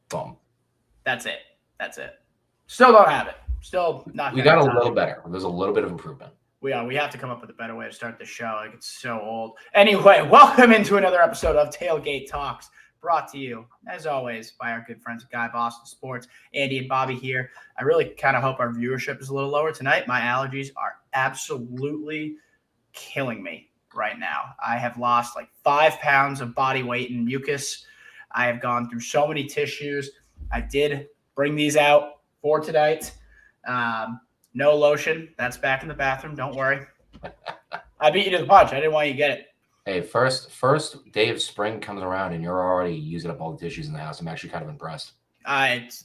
Boom. That's it. Still don't have it. Still not We gonna got a touch little it. better. There's a little bit of improvement. We have to come up with a better way to start the show. Like, it's so old. Anyway, welcome into another episode of Tailgate Talks, brought to you, as always, by our good friends at Guy Boston Sports. Andy and Bobby here. I really kind of hope our viewership is a little lower tonight. My allergies are absolutely killing me right now. I have lost like 5 pounds of body weight and mucus. I have gone through so many tissues. I did bring these out for tonight. No lotion. That's back in the bathroom. Don't worry. I beat you to the punch. I didn't want you to get it. Hey, first day of spring comes around and you're already using up all the tissues in the house. I'm actually kind of impressed. It's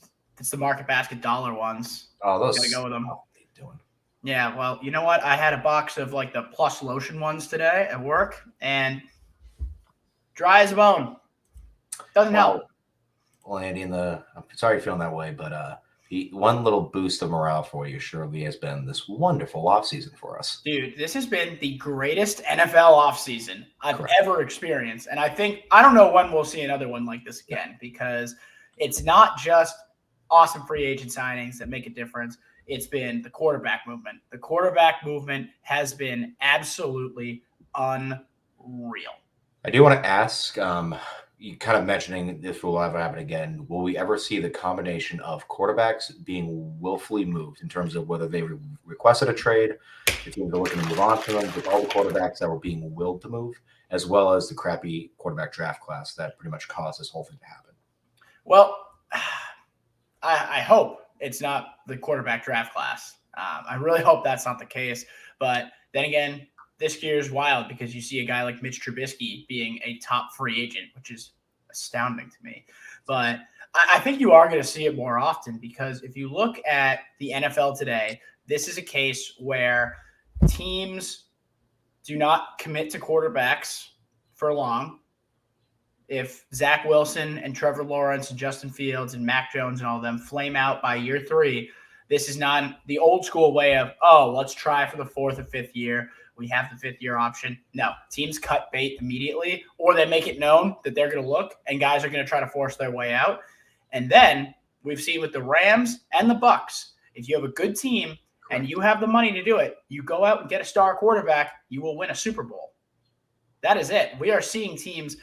the Market Basket dollar ones. Oh, those. Gotta go with them. Oh, what are you doing? Yeah, well, you know what? I had a box of like the Plus lotion ones today at work, and dry as a bone. Doesn't help. Well, Andy, I'm sorry you're feeling that way, but one little boost of morale for you surely has been this wonderful offseason for us. Dude, this has been the greatest NFL offseason I've Correct. ever experienced. And I don't know when we'll see another one like this again, because it's not just awesome free agent signings that make a difference. It's been the quarterback movement. The quarterback movement has been absolutely unreal. I do want to ask, you kind of mentioning this will ever happen again. Will we ever see the combination of quarterbacks being willfully moved in terms of whether they requested a trade, if teams are looking to move on to them, with all the quarterbacks that were being willed to move, as well as the crappy quarterback draft class that pretty much caused this whole thing to happen? Well, I hope it's not the quarterback draft class. I really hope that's not the case. But then again, this year is wild because you see a guy like Mitch Trubisky being a top free agent, which is astounding to me. But I think you are going to see it more often, because if you look at the NFL today, this is a case where teams do not commit to quarterbacks for long. If Zach Wilson and Trevor Lawrence and Justin Fields and Mac Jones and all of them flame out by year 3, this is not the old school way of, let's try for the 4th or 5th year. We have the 5th year option. No, teams cut bait immediately, or they make it known that they're going to look, and guys are going to try to force their way out. And then we've seen with the Rams and the Bucs, if you have a good team and you have the money to do it, you go out and get a star quarterback, you will win a Super Bowl. That is it. We are seeing teams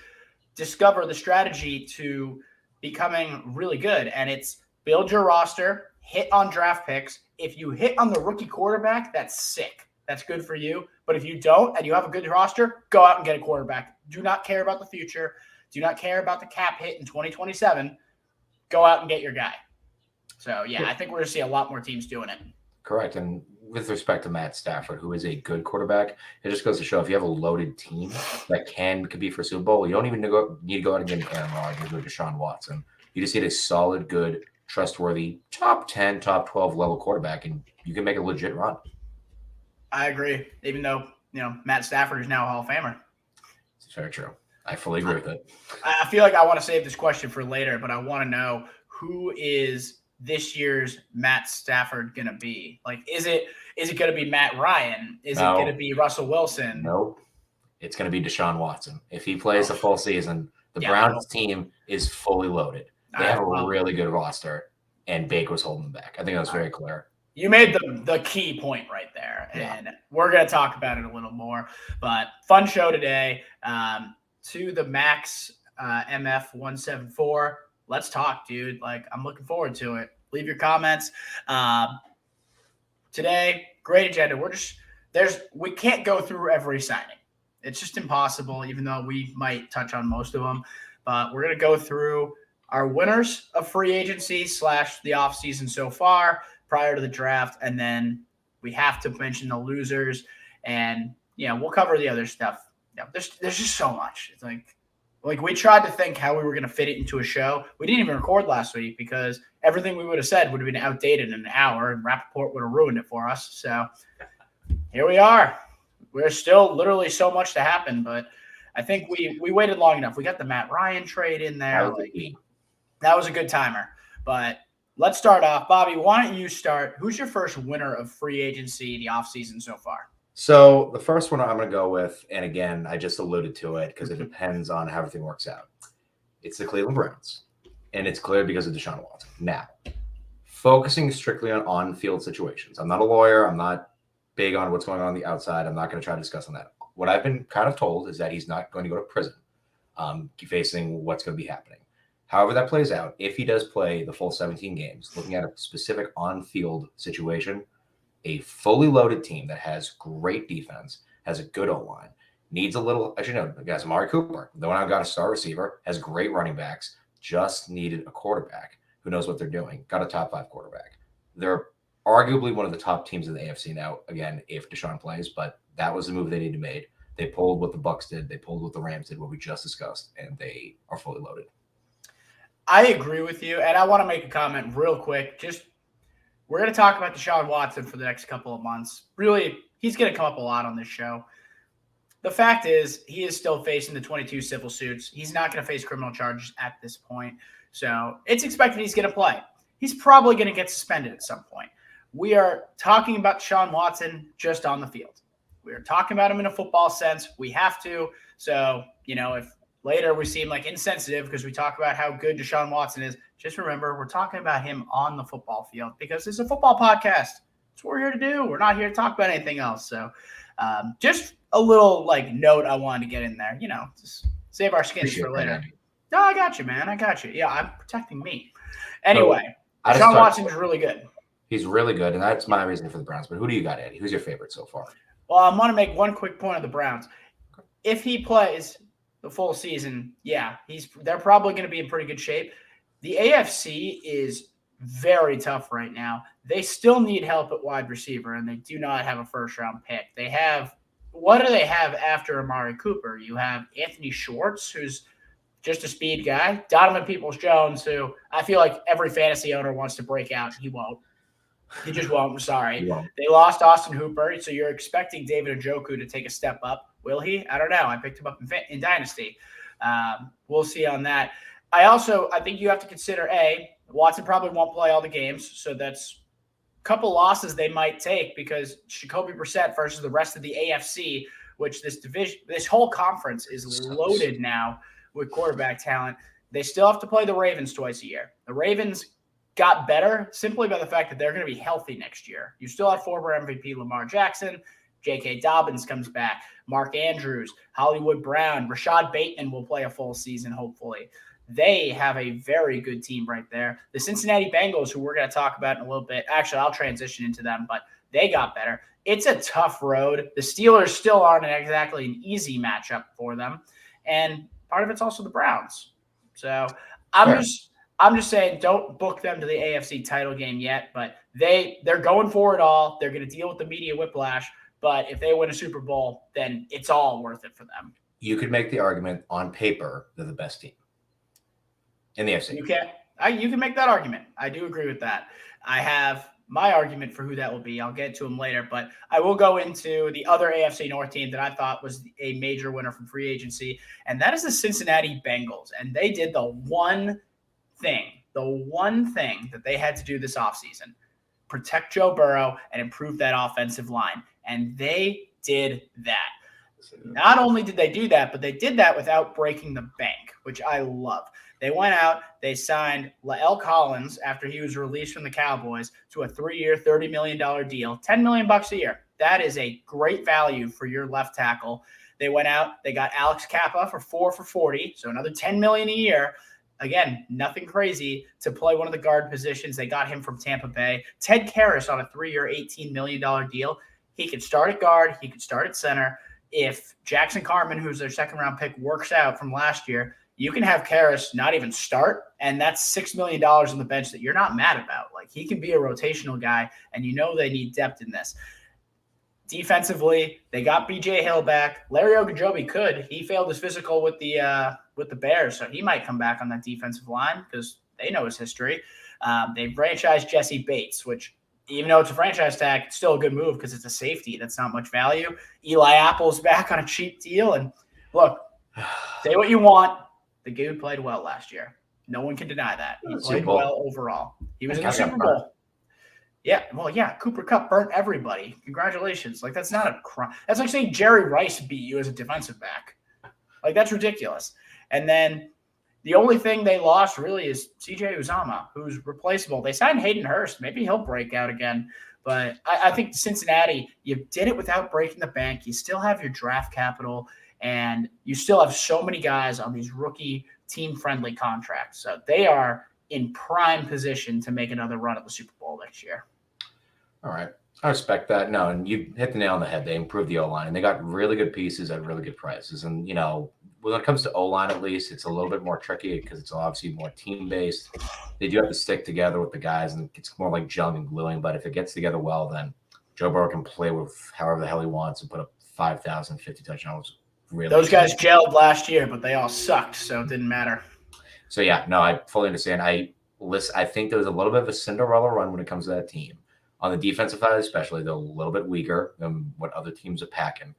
discover the strategy to becoming really good, and it's build your roster, hit on draft picks. If you hit on the rookie quarterback, that's sick. That's good for you. But if you don't and you have a good roster, go out and get a quarterback. Do not care about the future. Do not care about the cap hit in 2027. Go out and get your guy. So, yeah, I think we're going to see a lot more teams doing it. Correct. And with respect to Matt Stafford, who is a good quarterback, it just goes to show if you have a loaded team that can compete for Super Bowl, you don't even need to go out and get an Aaron Rodgers or Deshaun Watson. You just need a solid, good, trustworthy top 10, top 12 level quarterback, and you can make a legit run. I agree, even though, Matt Stafford is now a Hall of Famer. It's very true. I fully agree with it. I feel like I want to save this question for later, but I want to know, who is this year's Matt Stafford going to be? Like, is it going to be Matt Ryan? Is it going to be Russell Wilson? Nope. It's going to be Deshaun Watson. If he plays the full season, the Browns team is fully loaded. They have a really good roster, and Baker's holding them back. I think that's very clear. You made the key point right there, and we're going to talk about it a little more. But fun show today. To the Max MF 174. Let's talk, dude. Like, I'm looking forward to it. Leave your comments. Today, great agenda. We can't go through every signing. It's just impossible, even though we might touch on most of them. But we're going to go through our winners of free agency / the offseason so far, prior to the draft, and then we have to mention the losers, and we'll cover the other stuff. There's just so much. It's like we tried to think how we were going to fit it into a show. We didn't even record last week because everything we would have said would have been outdated in an hour, and Rappaport would have ruined it for us. So here we are. We're still literally so much to happen, but I think we waited long enough. We got the Matt Ryan trade in there. That was a good timer. But let's start off. Bobby, why don't you start? Who's your first winner of free agency the offseason so far? So the first one I'm going to go with, and again, I just alluded to it because it depends on how everything works out. It's the Cleveland Browns. and it's clear because of Deshaun Watson. Now, focusing strictly on on-field situations. I'm not a lawyer. I'm not big on what's going on the outside. I'm not going to try to discuss on that. What I've been kind of told is that he's not going to go to prison, facing what's going to be happening. However that plays out, if he does play the full 17 games, looking at a specific on-field situation, a fully loaded team that has great defense, has a good O-line, needs a little, as you know, guys, Amari Cooper, the one I've got a star receiver, has great running backs, just needed a quarterback who knows what they're doing, got a top 5 quarterback. They're arguably one of the top teams in the AFC now, again, if Deshaun plays, but that was the move they needed to make. They pulled what the Bucs did. They pulled what the Rams did, what we just discussed, and they are fully loaded. I agree with you, and I want to make a comment real quick. We're going to talk about Deshaun Watson for the next couple of months. Really, he's going to come up a lot on this show. The fact is, he is still facing the 22 civil suits. He's not going to face criminal charges at this point. So it's expected he's going to play. He's probably going to get suspended at some point. We are talking about Deshaun Watson just on the field. We are talking about him in a football sense. We have to. So, if later we seem like insensitive because we talk about how good Deshaun Watson is, just remember we're talking about him on the football field because it's a football podcast. That's what we're here to do. We're not here to talk about anything else. So just a little note I wanted to get in there. Just save our skins for later. No, I got you, man. I got you. Yeah, I'm protecting me. Anyway, Deshaun Watson is really good. He's really good, and that's my reason for the Browns. But who do you got, Eddie? Who's your favorite so far? Well, I want to make one quick point on the Browns. If he plays the full season, they're probably going to be in pretty good shape. The AFC is very tough right now. They still need help at wide receiver, and they do not have a first-round pick. What do they have after Amari Cooper? You have Anthony Schwartz, who's just a speed guy. Donovan Peoples-Jones, who I feel like every fantasy owner wants to break out. He won't. He just won't. I'm sorry. They lost Austin Hooper, so you're expecting David Njoku to take a step up. Will he? I don't know. I picked him up in Dynasty. We'll see on that. I think you have to consider, Watson probably won't play all the games, so that's a couple losses they might take because Jacoby Brissett versus the rest of the AFC, which this whole conference is loaded now with quarterback talent. They still have to play the Ravens twice a year. The Ravens got better simply by the fact that they're going to be healthy next year. You still have former MVP Lamar Jackson. J.K. Dobbins comes back. Mark Andrews, Hollywood Brown, Rashad Bateman will play a full season, hopefully. They have a very good team right there. The Cincinnati Bengals, who we're going to talk about in a little bit. Actually, I'll transition into them, but they got better. It's a tough road. The Steelers still aren't exactly an easy matchup for them. And part of it's also the Browns. So I'm just saying don't book them to the AFC title game yet, but they're going for it all. They're going to deal with the media whiplash. But if they win a Super Bowl, then it's all worth it for them. You could make the argument on paper they're the best team in the AFC. You can make that argument. I do agree with that. I have my argument for who that will be. I'll get to them later, but I will go into the other AFC North team that I thought was a major winner from free agency, and that is the Cincinnati Bengals. And they did the one thing that they had to do this offseason, protect Joe Burrow and improve that offensive line. And they did that. Not only did they do that, but they did that without breaking the bank, which I love. They went out, they signed La'el Collins after he was released from the Cowboys to a 3-year, $30 million deal, $10 million a year. That is a great value for your left tackle. They went out, they got Alex Kappa for 4 for $40, so another $10 million a year. Again, nothing crazy to play one of the guard positions. They got him from Tampa Bay. Ted Karras on a 3-year, $18 million deal. He could start at guard. He could start at center. If Jackson Carman, who's their second-round pick, works out from last year, you can have Karras not even start, and that's $6 million on the bench that you're not mad about. Like, he can be a rotational guy, and you know they need depth in this. Defensively, they got B.J. Hill back. Larry Ogunjobi could. He failed his physical with the Bears, so he might come back on that defensive line because they know his history. They franchised Jesse Bates, which, even though it's a franchise tag, it's still a good move because it's a safety. That's not much value. Eli Apple's back on a cheap deal. And look, say what you want. The dude played well last year. No one can deny that. He played well overall. He was in the Super Bowl. Yeah, well, yeah, Cooper Kupp burnt everybody. Congratulations. Like, that's not a crime. That's like saying Jerry Rice beat you as a defensive back. Like, that's ridiculous. And then The only thing they lost really is CJ Uzama, who's replaceable. They signed Hayden Hurst. Maybe he'll break out again. But I think Cincinnati, you did it without breaking the bank. You still have your draft capital, and you still have so many guys on these rookie team-friendly contracts. So they are in prime position to make another run at the Super Bowl next year. All right. I respect that. No, and you hit the nail on the head. They improved the O-line, and they got really good pieces at really good prices. And, when it comes to O-line, at least, it's a little bit more tricky because it's obviously more team-based. They do have to stick together with the guys, and it's more like gelling and gluing. But if it gets together well, then Joe Burrow can play with however the hell he wants and put up 5,000, 50 touchdowns. Really, those guys gelled last year, but they all sucked, so it didn't matter. So, yeah, no, I fully understand. I think there was a little bit of a Cinderella run when it comes to that team. On the defensive side, especially, they're a little bit weaker than what other teams are packing.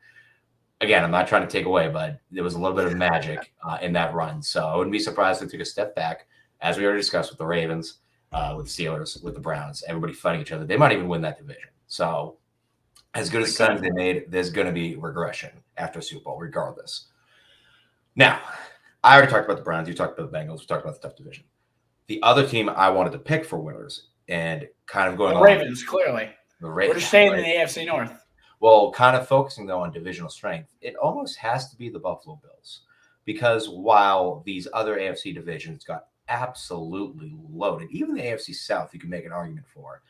Again, I'm not trying to take away, but there was a little bit of magic in that run. So I wouldn't be surprised if they took a step back, as we already discussed with the Ravens, with the Steelers, with the Browns, everybody fighting each other. They might even win that division. So as good as signs they made, there's going to be regression after Super Bowl, regardless. Now, I already talked about the Browns. You talked about the Bengals. We talked about the tough division. The other team I wanted to pick for winners and kind of going the Ravens, clearly. The Ravens. We're just staying in the AFC North. Well, kind of focusing, though, on divisional strength, it almost has to be the Buffalo Bills because while these other AFC divisions got absolutely loaded, even the AFC South, you can make an argument for.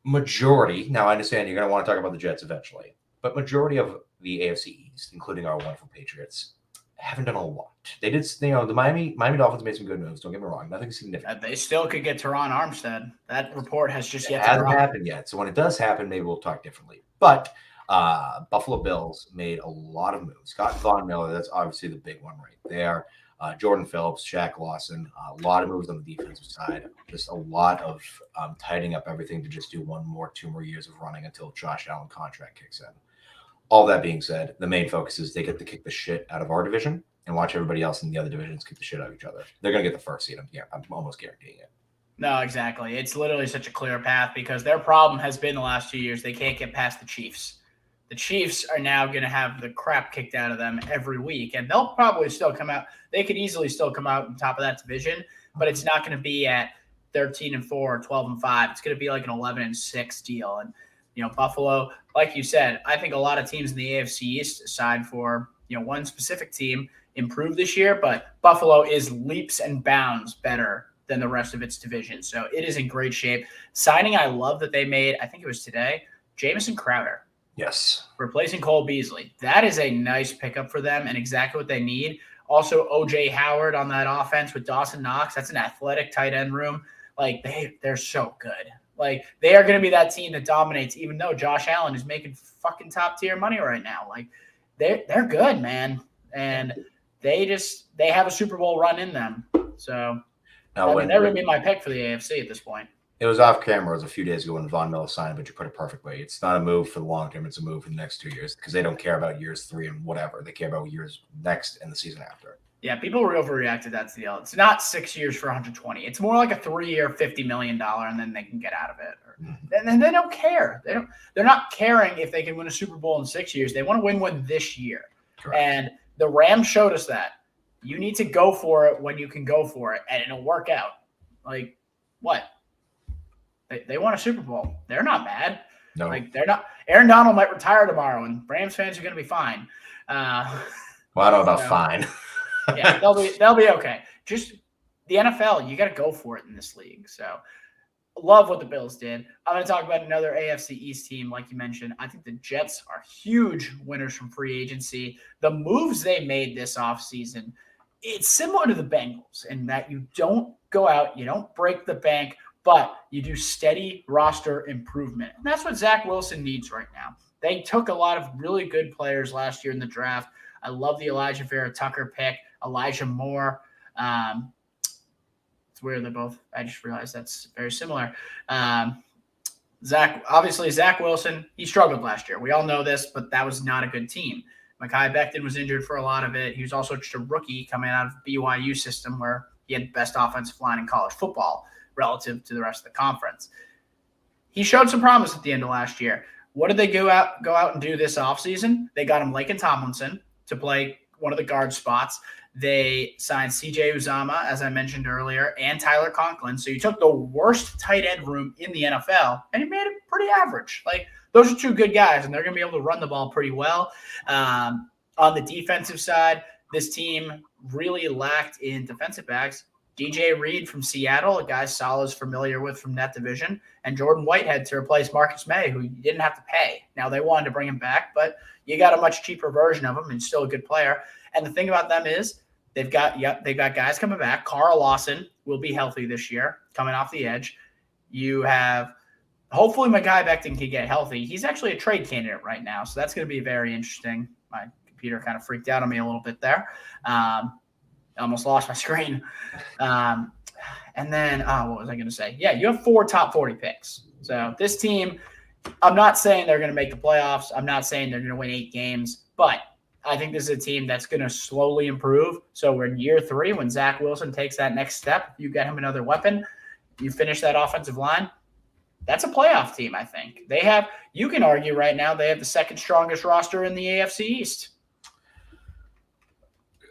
Majority, now I understand you're going to want to talk about the Jets eventually, but majority of the AFC East, including our wonderful Patriots, haven't done a lot. They did, the Miami Dolphins made some good moves. Don't get me wrong, nothing significant. They still could get Teron Armstead. That report has just yet to hasn't happened yet. So when it does happen, maybe we'll talk differently. But Buffalo Bills made a lot of moves. Got Von Miller. That's obviously the big one right there. Jordan Phillips, Shaq Lawson. A lot of moves on the defensive side. Just a lot of tidying up everything to just do 2 more years of running until Josh Allen contract kicks in. All that being said, the main focus is they get to kick the shit out of our division and watch everybody else in the other divisions kick the shit out of each other. They're going to get the first seed. I'm almost guaranteeing it. No, exactly. It's literally such a clear path because their problem has been the last 2 years they can't get past the Chiefs. The Chiefs are now going to have the crap kicked out of them every week, and they'll probably still come out. They could easily still come out on top of that division, but it's not going to be at 13-4 or 12-5. It's going to be like an 11-6 deal. And Buffalo, like you said, I think a lot of teams in the AFC East, aside for one specific team, improved this year, but Buffalo is leaps and bounds better than the rest of its division. So it is in great shape. Signing I love that they made, I think it was today, Jamison Crowder. Yes. Replacing Cole Beasley. That is a nice pickup for them and exactly what they need. Also, O.J. Howard on that offense with Dawson Knox. That's an athletic tight end room. Like, they're so good. Like, they are going to be that team that dominates, even though Josh Allen is making fucking top-tier money right now. Like, they're good, man. And they have a Super Bowl run in them. So, they're going to be my pick for the AFC at this point. It was off camera. It was a few days ago when Von Miller signed, but you put it perfectly. It's not a move for the long term. It's a move for the next 2 years because they don't care about years 3 and whatever. They care about years next and the season after. Yeah, people overreacted that deal. It's not 6 years for 120. It's more like a 3-year, $50 million, and then they can get out of it. And then they don't care. They're not caring if they can win a Super Bowl in 6 years. They want to win one this year. Correct. And the Rams showed us that. You need to go for it when you can go for it, and it'll work out. Like, what? They won a Super Bowl. They're not bad. No. Like, they're not. Aaron Donald might retire tomorrow, and Rams fans are going to be fine. Well, I don't know about fine. Yeah, they'll be okay. Just the NFL, you got to go for it in this league. So, love what the Bills did. I'm going to talk about another AFC East team, like you mentioned. I think the Jets are huge winners from free agency. The moves they made this offseason, it's similar to the Bengals in that you don't go out, you don't break the bank, but you do steady roster improvement. And that's what Zach Wilson needs right now. They took a lot of really good players last year in the draft. I love the Elijah Vera Tucker pick, Elijah Moore. It's weird they're both. I just realized that's very similar. Zach Wilson, he struggled last year. We all know this, but that was not a good team. Mekhi Becton was injured for a lot of it. He was also just a rookie coming out of BYU system where he had the best offensive line in college football relative to the rest of the conference. He showed some promise at the end of last year. What did they go out and do this offseason? They got him Laken Tomlinson to play one of the guard spots. They signed CJ Uzama, as I mentioned earlier, and Tyler Conklin. So you took the worst tight end room in the NFL and you made it pretty average. Like, those are two good guys, and they're going to be able to run the ball pretty well. On the defensive side, this team really lacked in defensive backs. DJ Reed from Seattle, a guy Salah's familiar with from that division, and Jordan Whitehead to replace Marcus May, who you didn't have to pay. Now, they wanted to bring him back, but you got a much cheaper version of him and still a good player. And the thing about them is they've got guys coming back. Carl Lawson will be healthy this year, coming off the edge. You have hopefully Mekhi Becton can get healthy. He's actually a trade candidate right now, so that's going to be very interesting. My computer kind of freaked out on me a little bit there. I almost lost my screen. And then what was I going to say? Yeah, you have 4 top 40 picks. So this team, I'm not saying they're going to make the playoffs. I'm not saying they're going to win 8 games, but I think this is a team that's going to slowly improve. So we're in year 3 when Zach Wilson takes that next step. You get him another weapon. You finish that offensive line. That's a playoff team, I think. You can argue right now they have the second strongest roster in the AFC East.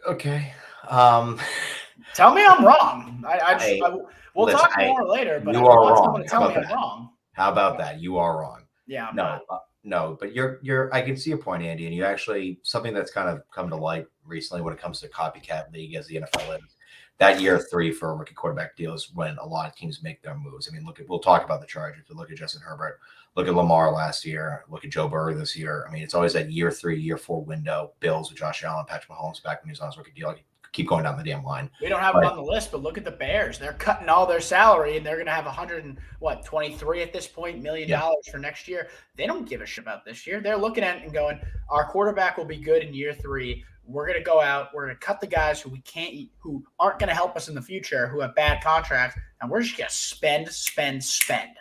Okay. Tell me I'm wrong. We'll listen, talk more later, but you I are want wrong. someone to tell me I'm wrong. How about that? You are wrong. Yeah, I'm No, not. no, but you're. I can see your point, Andy, and you actually something that's kind of come to light recently when it comes to copycat league as the NFL is. That year 3 for rookie quarterback deals when a lot of teams make their moves. I mean, we'll talk about the Chargers, but look at Justin Herbert, look at Lamar last year, look at Joe Burrow this year. I mean, it's always that year 3, year 4 window. Bills with Josh Allen, Patrick Mahomes back when he was on his rookie deal. Keep going down the damn line. We don't have them on the list, but look at the Bears. They're cutting all their salary, and they're going to have $23 at this point million for next year. They don't give a shit about this year. They're looking at it and going, our quarterback will be good in year 3. We're going to go out. We're going to cut the guys who aren't going to help us in the future, who have bad contracts, and we're just going to spend.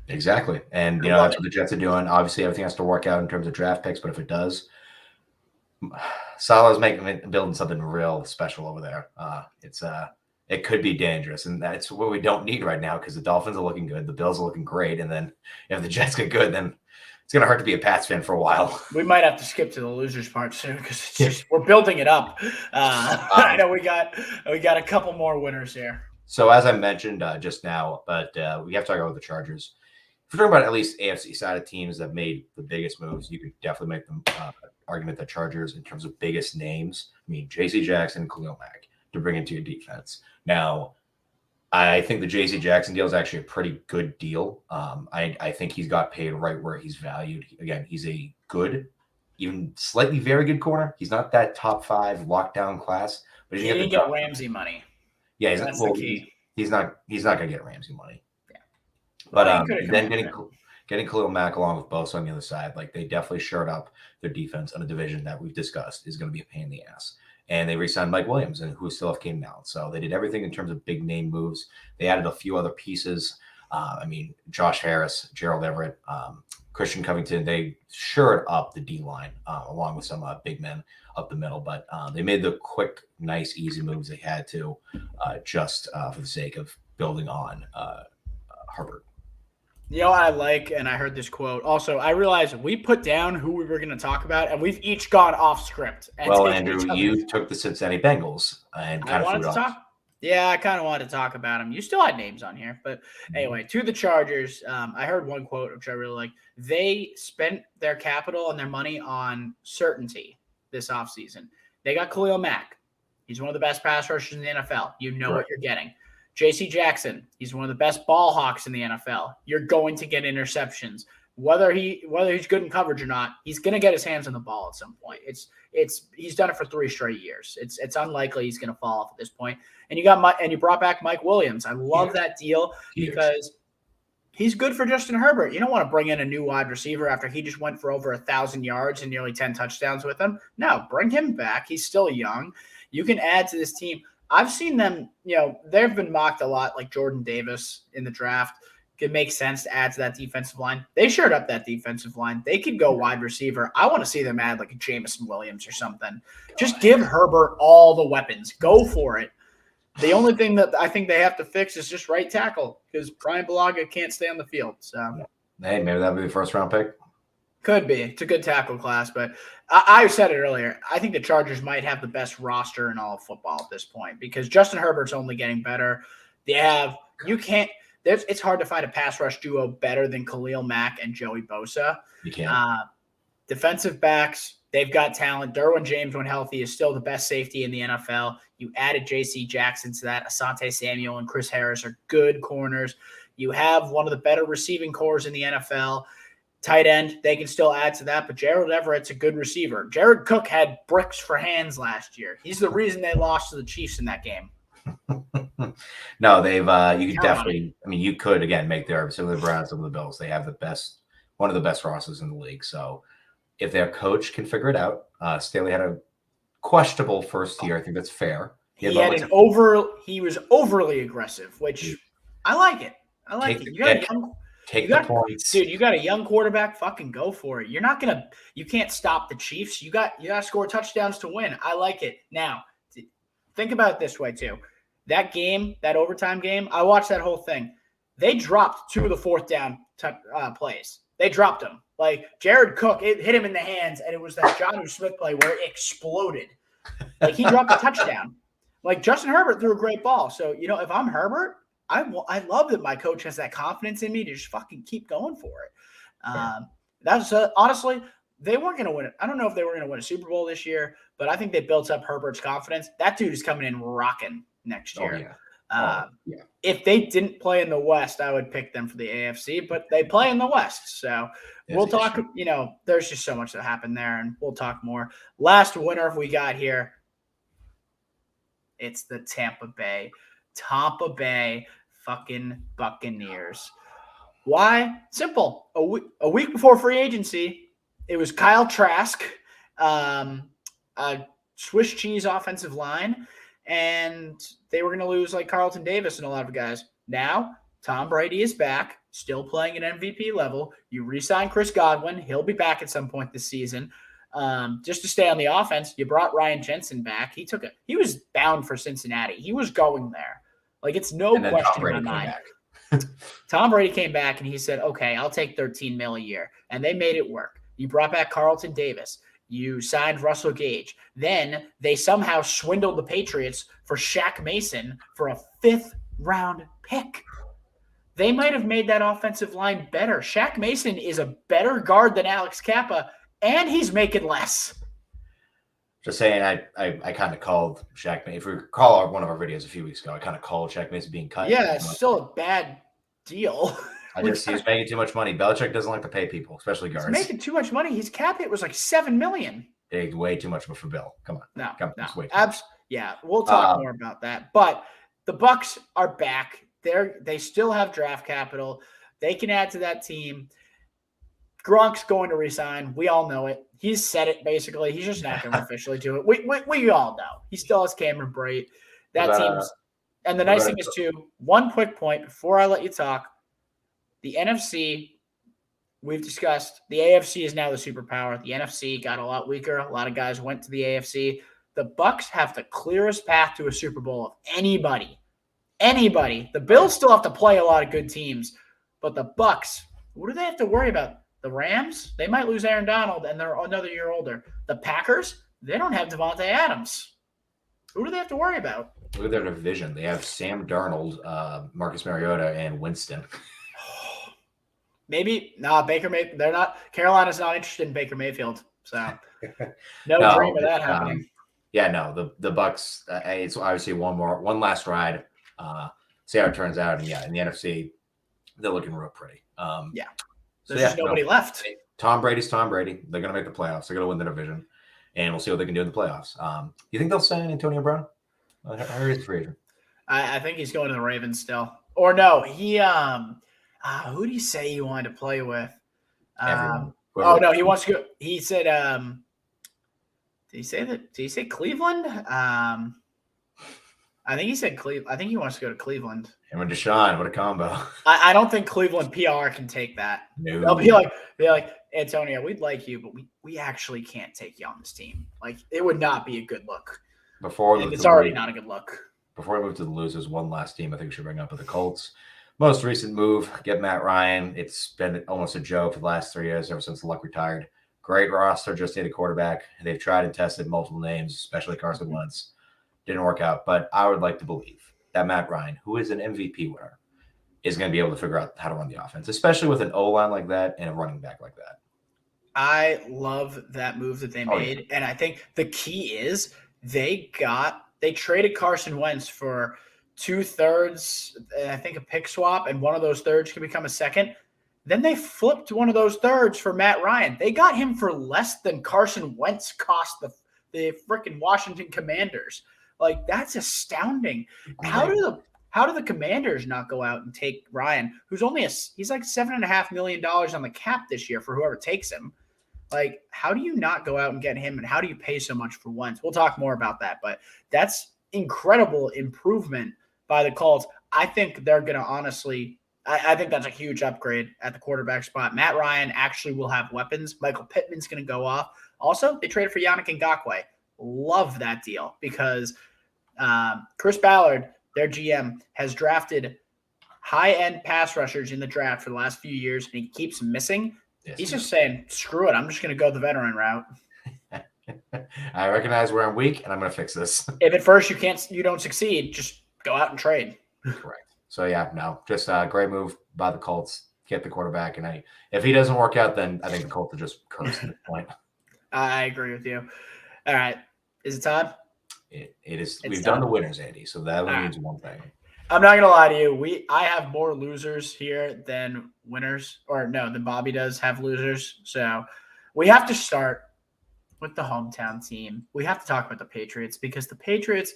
Exactly. And, that's what the Jets are doing. Obviously, everything has to work out in terms of draft picks, but if it does, Salah's building something real special over there. It could be dangerous, and that's what we don't need right now because the Dolphins are looking good, the Bills are looking great, and then if the Jets get good, then it's going to hurt to be a Pats fan for a while. We might have to skip to the losers part soon because we're building it up. I know we got a couple more winners here. So as I mentioned just now, but we have to talk about the Chargers. If we're talking about at least AFC side of teams that made the biggest moves, you could definitely make them argument that Chargers in terms of biggest names. I mean, J.C. Jackson, Khalil Mack to bring into your defense. Now, I think the J.C. Jackson deal is actually a pretty good deal. I think he's got paid right where he's valued. Again, he's a good, even slightly very good corner. He's not that top 5 lockdown class, but he didn't get Ramsey money. Yeah, that's the key. He's not going to get Ramsey money. Yeah, but then getting Khalil Mack along with Bosa on the other side, like they definitely shored up their defense on a division that we've discussed is going to be a pain in the ass. And they re-signed Mike Williams, and who still have came down. So they did everything in terms of big name moves. They added a few other pieces. Josh Harris, Gerald Everett, Christian Covington. They shored up the D line along with some big men up the middle. But they made the quick, nice, easy moves they had to just for the sake of building on Herbert. You know what I like, and I heard this quote. Also, I realized we put down who we were going to talk about, and we've each gone off script. Well, Andrew, you took the Cincinnati Bengals and kind of threw it off. Yeah, I kind of wanted to talk about them. You still had names on here. But anyway, to the Chargers, I heard one quote, which I really like. They spent their capital and their money on certainty this offseason. They got Khalil Mack. He's one of the best pass rushers in the NFL. You know what you're getting. J.C. Jackson, he's one of the best ball hawks in the NFL. You're going to get interceptions. Whether he's good in coverage or not, he's going to get his hands on the ball at some point. He's done it for 3 straight years. It's unlikely he's going to fall off at this point. And you brought back Mike Williams. I love that deal because he's good for Justin Herbert. You don't want to bring in a new wide receiver after he just went for over 1,000 yards and nearly 10 touchdowns with him. No, bring him back. He's still young. You can add to this team. I've seen them, they've been mocked a lot, like Jordan Davis in the draft. It makes sense to add to that defensive line. They shored up that defensive line. They could go wide receiver. I want to see them add like a Jameson Williams or something. Just give Herbert all the weapons. Go for it. The only thing that I think they have to fix is just right tackle because Brian Bulaga can't stay on the field. So hey, maybe that'll be the first round pick. Could be. It's a good tackle class, but I said it earlier. I think the Chargers might have the best roster in all of football at this point because Justin Herbert's only getting better. It's hard to find a pass rush duo better than Khalil Mack and Joey Bosa. You can't. Defensive backs, they've got talent. Derwin James, when healthy, is still the best safety in the NFL. You added J.C. Jackson to that. Asante Samuel and Chris Harris are good corners. You have one of the better receiving cores in the NFL. Tight end, they can still add to that, but Gerald Everett's a good receiver. Jared Cook had bricks for hands last year. He's the reason they lost to the Chiefs in that game. No, you could definitely, you could, again, make some of the Browns, some of the Bills. They have one of the best rosters in the league. So if their coach can figure it out, Staley had a questionable first year. I think that's fair. He was overly aggressive, which I like it. Take the points. Dude, you got a young quarterback, fucking go for it. You can't stop the Chiefs. You got to score touchdowns to win. I like it. Now, think about it this way too. That game, that overtime game, I watched that whole thing. They dropped 2 of the fourth down plays. They dropped them. Like Jared Cook, it hit him in the hands, and it was that Jonnu Smith play where it exploded. Like he dropped a touchdown. Like Justin Herbert threw a great ball. So, if I'm Herbert, I love that my coach has that confidence in me to just fucking keep going for it. That's honestly, they weren't going to win it. I don't know if they were going to win a Super Bowl this year, but I think they built up Herbert's confidence. That dude is coming in rocking next year. If they didn't play in the West, I would pick them for the AFC, but they play in the West. So we'll talk, there's just so much that happened there, and we'll talk more. Last winner we got here, it's the Tampa Bay fucking Buccaneers. Why? Simple. A week before free agency, it was Kyle Trask, a Swiss cheese offensive line, and they were going to lose like Carlton Davis and a lot of guys. Now, Tom Brady is back, still playing at MVP level. You re-sign Chris Godwin. He'll be back at some point this season. Just to stay on the offense, you brought Ryan Jensen back. He was bound for Cincinnati. He was going there. Like, it's no question in my mind. Tom Brady came back and he said, okay, I'll take $13 million a year. And they made it work. You brought back Carlton Davis. You signed Russell Gage. Then they somehow swindled the Patriots for Shaq Mason for a 5th-round pick. They might have made that offensive line better. Shaq Mason is a better guard than Alex Kappa, and he's making less. Just saying, I kind of called Shaq Mason. If we recall one of our videos a few weeks ago, I kind of called Shaq Mason being cut. Yeah, it's still a bad deal. He's making too much money. Belichick doesn't like to pay people, especially guards. He's making too much money. His cap hit was like $7 million. It's way too much for Bill. Come on. No. Yeah, we'll talk more about that. But the Bucs are back. They still have draft capital. They can add to that team. Gronk's going to resign. We all know it. He's said it basically. He's just not going to officially do it. We all know. He still has Cameron Brate. And the nice thing is too, one quick point before I let you talk. The NFC, we've discussed. The AFC is now the superpower. The NFC got a lot weaker. A lot of guys went to the AFC. The Bucs have the clearest path to a Super Bowl of anybody. The Bills still have to play a lot of good teams, but the Bucs, what do they have to worry about? The Rams, they might lose Aaron Donald, and they're another year older. The Packers, they don't have Devontae Adams. Who do they have to worry about? Look at their division. They have Sam Darnold, Marcus Mariota, and Winston. Maybe Baker Mayfield. They're not. Carolina's not interested in Baker Mayfield, so no dream of that happening. The Bucs. It's obviously one last ride. See how it turns out, and in the NFC, they're looking real pretty. There's just nobody left. Tom Brady's Tom Brady. They're going to make the playoffs. They're going to win the division, and we'll see what they can do in the playoffs. You think they'll sign Antonio Brown? I heard he's free agent. I think he's going to the Ravens still. Or no, he who did he say he wanted to play with? He wants to go. He said, did he say that? Did he say Cleveland? I think he said Cleveland. I think he wants to go to Cleveland. Him and Deshaun, what a combo. I don't think Cleveland PR can take that. No. They'll be like, Antonio, we'd like you, but we actually can't take you on this team. Like, it would not be a good look. It's already not a good look. Before I move to the losers, one last team I think we should bring up are the Colts. Most recent move, get Matt Ryan. It's been almost a joke for the last 3 years, ever since Luck retired. Great roster, just need a quarterback. They've tried and tested multiple names, especially Carson Wentz. Didn't work out, but I would like to believe that Matt Ryan, who is an MVP winner, is going to be able to figure out how to run the offense, especially with an O-line like that and a running back like that. I love that move that they made. Yeah. And I think the key is they traded Carson Wentz for 2/3, I think a pick swap, and one of those thirds can become a second. Then they flipped one of those thirds for Matt Ryan. They got him for less than Carson Wentz cost the freaking Washington Commanders. Like, that's astounding. How do the Commanders not go out and take Ryan, who's he's like $7.5 million on the cap this year for whoever takes him? Like, how do you not go out and get him, and how do you pay so much for Wentz? We'll talk more about that, but that's incredible improvement by the Colts. I think they're going to honestly – I think that's a huge upgrade at the quarterback spot. Matt Ryan actually will have weapons. Michael Pittman's going to go off. Also, they traded for Yannick Ngakoue. Love that deal because Chris Ballard, their GM, has drafted high-end pass rushers in the draft for the last few years, and he keeps missing. He's just saying, screw it. I'm just going to go the veteran route. I recognize where I'm weak, and I'm going to fix this. If at first you don't succeed, just go out and trade. Correct. So, yeah, no, just a great move by the Colts. Get the quarterback. And if he doesn't work out, then I think the Colts are just cursed at this point. I agree with you. All right. Is it time? It is. We've done the winners, Andy, so that means one thing. I'm not gonna lie to you. I have more losers here than winners, than Bobby does have losers. So we have to start with the hometown team. We have to talk about the Patriots because the Patriots.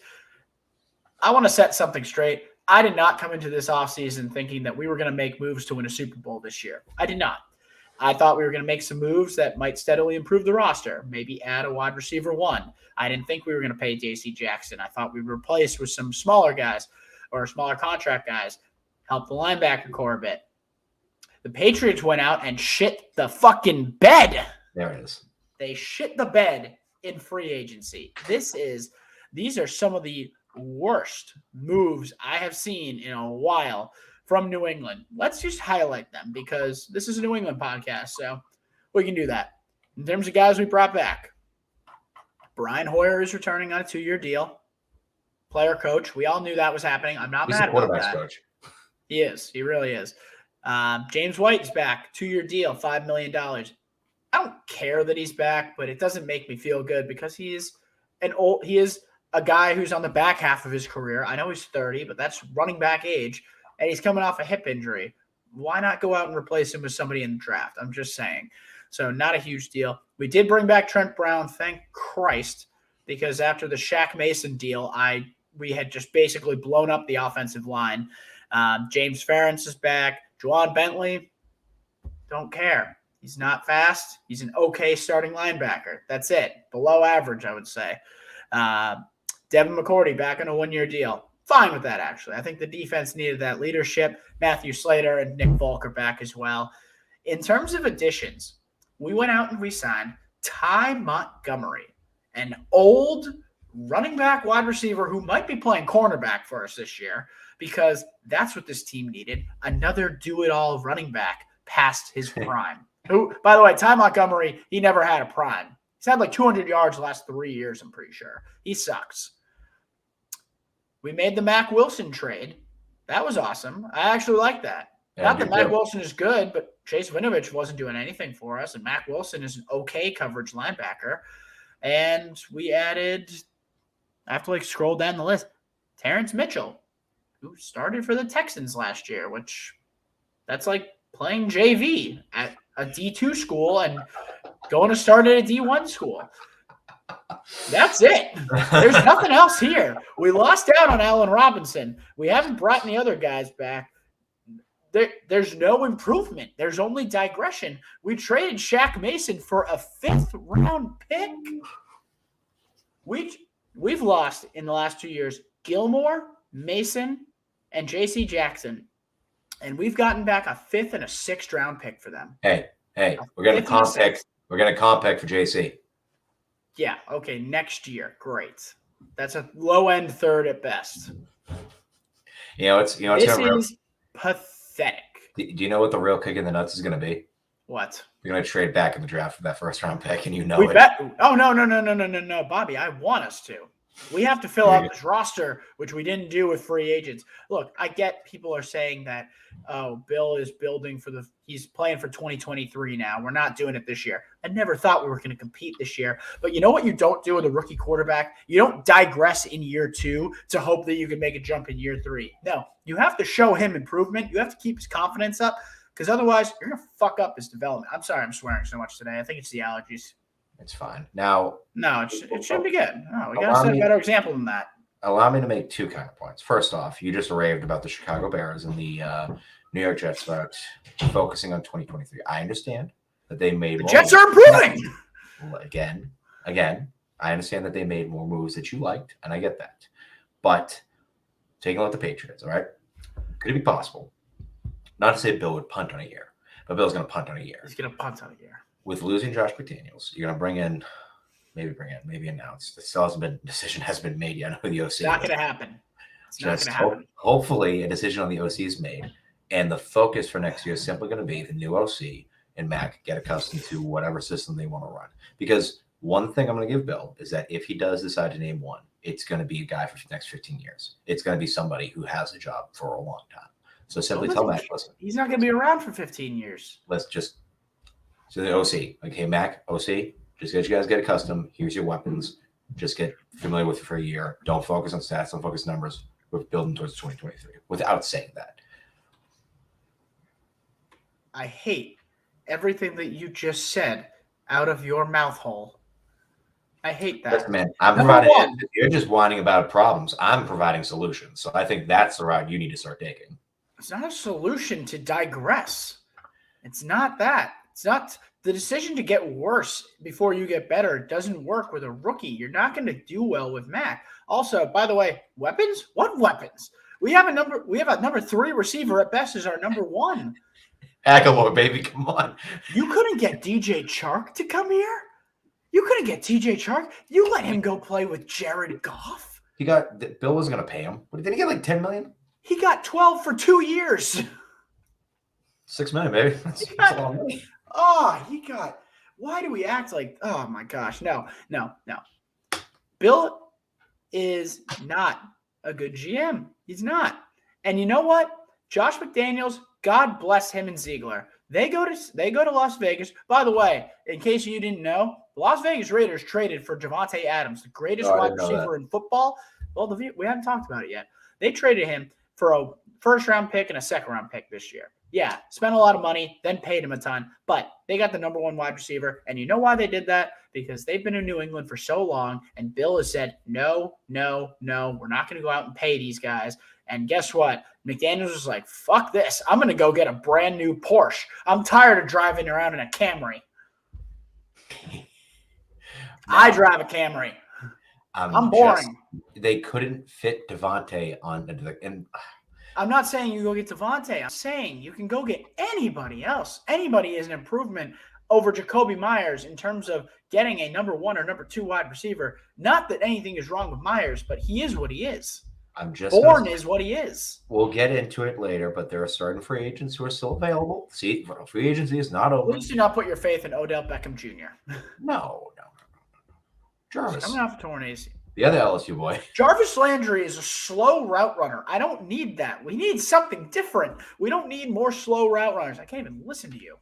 I want to set something straight. I did not come into this offseason thinking that we were going to make moves to win a Super Bowl this year. I did not. I thought we were going to make some moves that might steadily improve the roster, maybe add a wide receiver one. I didn't think we were going to pay J.C. Jackson. I thought we would replace with some smaller guys or smaller contract guys, help the linebacker core a bit. The Patriots went out and shit the fucking bed. There it is. They shit the bed in free agency. These are some of the worst moves I have seen in a while from New England. Let's just highlight them because this is a New England podcast, so we can do that. In terms of guys we brought back, Brian Hoyer is returning on a 2-year deal. Player coach. We all knew that was happening. I'm not mad about that. Coach. He is. He really is. James White is back. 2-year deal, $5 million. I don't care that he's back, but it doesn't make me feel good because he is a guy who's on the back half of his career. I know he's 30, but that's running back age, and he's coming off a hip injury. Why not go out and replace him with somebody in the draft? I'm just saying. So not a huge deal. We did bring back Trent Brown, thank Christ, because after the Shaq Mason deal, we had just basically blown up the offensive line. James Ferentz is back. Juwan Bentley, don't care. He's not fast. He's an okay starting linebacker. That's it. Below average, I would say. Devin McCourty back on a 1-year deal. Fine with that, actually. I think the defense needed that leadership. Matthew Slater and Nick Folk are back as well. In terms of additions, we went out and we signed Ty Montgomery, an old running back wide receiver who might be playing cornerback for us this year because that's what this team needed. Another do-it-all running back past his prime. Who, by the way, Ty Montgomery, he never had a prime. He's had like 200 yards the last 3 years, I'm pretty sure. He sucks. We made the Mack Wilson trade. That was awesome. I actually like that. Yeah, not that Mack Wilson is good, but Chase Winovich wasn't doing anything for us, and Mack Wilson is an okay coverage linebacker. And we added, I have to scroll down the list, Terrence Mitchell, who started for the Texans last year, which that's like playing JV at a D2 school and going to start at a D1 school. That's it. There's nothing else here. We lost out on Allen Robinson. We haven't brought any other guys back. There's no improvement. There's only digression. We traded Shaq Mason for a 5th-round pick. We've lost in the last 2 years Gilmore, Mason, and J.C. Jackson. And we've gotten back a 5th and a 6th-round pick for them. Hey, we're going to comp pick. We're going to comp pick for J.C. Yeah, okay, next year. Great. That's a low-end 3rd at best. This is pathetic. pathetic. Do you know what the real kick in the nuts is going to be? What? You're going to trade back in the draft for that first round pick, and We it. bet. Oh, no, Bobby. I want us to. We have to fill out this roster, which we didn't do with free agents. Look, I get people are saying that, Bill is building he's playing for 2023 now. We're not doing it this year. I never thought we were going to compete this year. But you know what you don't do with a rookie quarterback? You don't digress in year 2 to hope that you can make a jump in year 3. No, you have to show him improvement. You have to keep his confidence up because otherwise you're going to fuck up his development. I'm sorry I'm swearing so much today. I think it's the allergies. It's fine. Now, no, it should be good. No, we got to set a better example than that. Allow me to make 2 counterpoints. First off, you just raved about the Chicago Bears and the New York Jets about focusing on 2023. I understand that they made the Jets are improving. Again, I understand that they made more moves that you liked, and I get that. But taking a look at the Patriots, all right? Could it be possible? Not to say Bill would punt on a year, but Bill's going to punt on a year. He's going to punt on a year. With losing Josh McDaniels, you're going to maybe announce. Decision hasn't been made yet. I know the OC. It's not going to happen. It's not going to happen. Hopefully, a decision on the OC is made, and the focus for next year is simply going to be the new OC and Mac get accustomed to whatever system they want to run. Because one thing I'm going to give Bill is that if he does decide to name one, it's going to be a guy for the next 15 years. It's going to be somebody who has a job for a long time. So simply tell Mac, listen. He's not going to be around for 15 years. Let's just. So the OC, like, hey, Mac, OC, just get you guys get accustomed. Here's your weapons. Just get familiar with it for a year. Don't focus on stats. Don't focus on numbers. We're building towards 2023 without saying that. I hate everything that you just said out of your mouth hole. I hate that. Listen, man, I'm providing. You're just whining about problems. I'm providing solutions. So I think that's the route you need to start taking. It's not a solution to digress. It's not that. It's not the decision to get worse before you get better. It doesn't work with a rookie. You're not going to do well with Mac. Also, by the way, weapons? What weapons? We have a number 3 receiver at best as our number 1. Aguilar, baby, come on. You couldn't get DJ Chark to come here? You couldn't get DJ Chark? You let him go play with Jared Goff? Bill wasn't going to pay him. Did he get like $10 million? He got 12 for 2 years. $6 million, baby. That's a lot of money. Why do we act like, oh my gosh, no. Bill is not a good GM. He's not. And you know what? Josh McDaniels, God bless him and Ziegler. They go to Las Vegas. By the way, in case you didn't know, the Las Vegas Raiders traded for Devontae Adams, the greatest wide receiver in football. Well, we haven't talked about it yet. They traded him for a first-round pick and a second-round pick this year. Yeah, spent a lot of money, then paid him a ton, but they got the number 1 wide receiver. And you know why they did that? Because they've been in New England for so long, and Bill has said, no, we're not going to go out and pay these guys. And guess what? McDaniels was like, fuck this. I'm going to go get a brand new Porsche. I'm tired of driving around in a Camry. I drive a Camry. I'm boring. They couldn't fit Devontae and I'm not saying you go get Devontae. I'm saying you can go get anybody else. Anybody is an improvement over Jacoby Myers in terms of getting a number 1 or number 2 wide receiver. Not that anything is wrong with Myers, but he is what he is. Bourne is what he is. We'll get into it later, but there are certain free agents who are still available. See, free agency is not over. Please do not put your faith in Odell Beckham Jr. No. Jarvis. Coming off a torn AC. The other LSU boy. Jarvis Landry is a slow route runner. I don't need that. We need something different. We don't need more slow route runners. I can't even listen to you.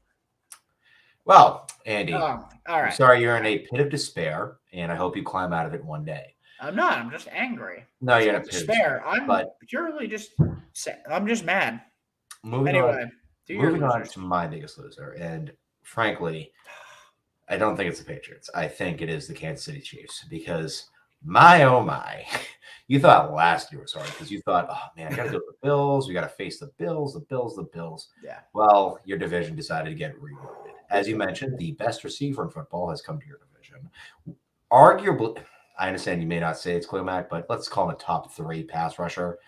Well, Andy, all right. I'm sorry you're in a pit of despair, and I hope you climb out of it one day. I'm not. I'm just angry. No, you're in a pit of despair. I'm purely just – I'm just mad. Moving on to my biggest loser, and frankly, I don't think it's the Patriots. I think it is the Kansas City Chiefs because – my, oh my, you thought last year was hard because you thought, oh man, I got to do the Bills. We got to face the Bills. Yeah. Well, your division decided to get reloaded. As you mentioned, the best receiver in football has come to your division. Arguably, I understand you may not say it's Khalil Mack, but let's call him a top 3 pass rusher.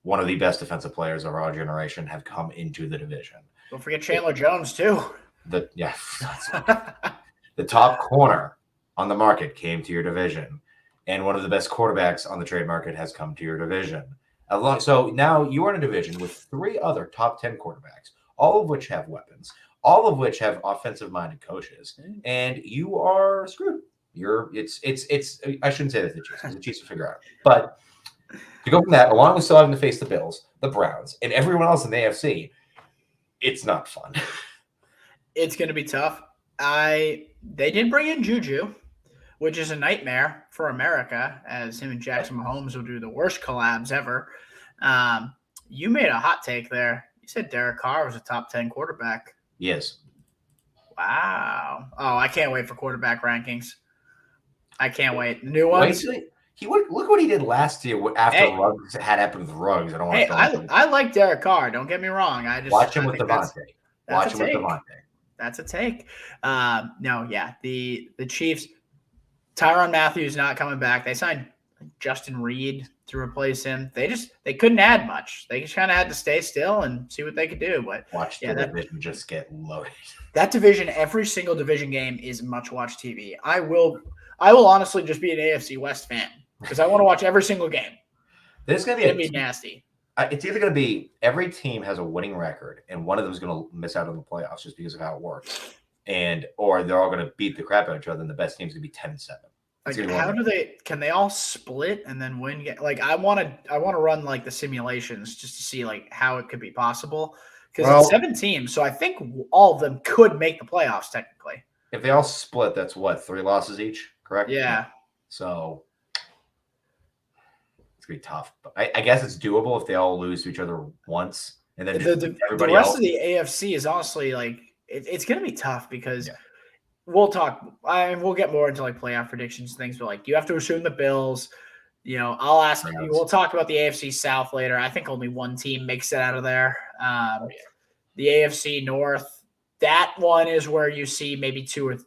One of the best defensive players of our generation have come into the division. Don't forget Chandler Jones, too. The top corner on the market came to your division. And one of the best quarterbacks on the trade market has come to your division. So now you are in a division with 3 other top 10 quarterbacks, all of which have weapons, all of which have offensive-minded coaches, and you are screwed. It's I shouldn't say that the Chiefs, because the Chiefs will figure out. But to go from that, along with still having to face the Bills, the Browns, and everyone else in the AFC, it's not fun. It's going to be tough. They did bring in Juju, which is a nightmare for America, as him and Jackson Mahomes will do the worst collabs ever. You made a hot take there. You said Derek Carr was a top 10 quarterback. Yes. Wow. Oh, I can't wait for quarterback rankings. I can't wait. New ones. Look what he did last year after Ruggs had happened with Ruggs. I like Derek Carr. Don't get me wrong. Watch him with Devontae. Watch him with Devontae. That's a take. The Chiefs, Tyrann Mathieu is not coming back. They signed Justin Reed to replace him. They couldn't add much. They just kind of had to stay still and see what they could do. But watch the division just get loaded. That division, every single division game is much watch TV. I will honestly just be an AFC West fan because I want to watch every single game. There's going to be nasty. It's either going to be every team has a winning record and one of them is going to miss out on the playoffs just because of how it works, or they're all going to beat the crap out of each other, and the best team's going to be 10-7. Like, can they all split and then win? Like, I want to run like the simulations just to see like how it could be possible because it's 7 teams, so I think all of them could make the playoffs technically. If they all split, that's what, 3 losses each, correct? Yeah. So it's gonna be tough, but I guess it's doable if they all lose to each other once, and then everybody the rest else. of the AFC is honestly like it's gonna be tough because we'll talk. We'll get more into like playoff predictions and things, but like you have to assume the Bills. I'll ask. We'll talk about the AFC South later. I think only one team makes it out of there. The AFC North. That one is where you see maybe two.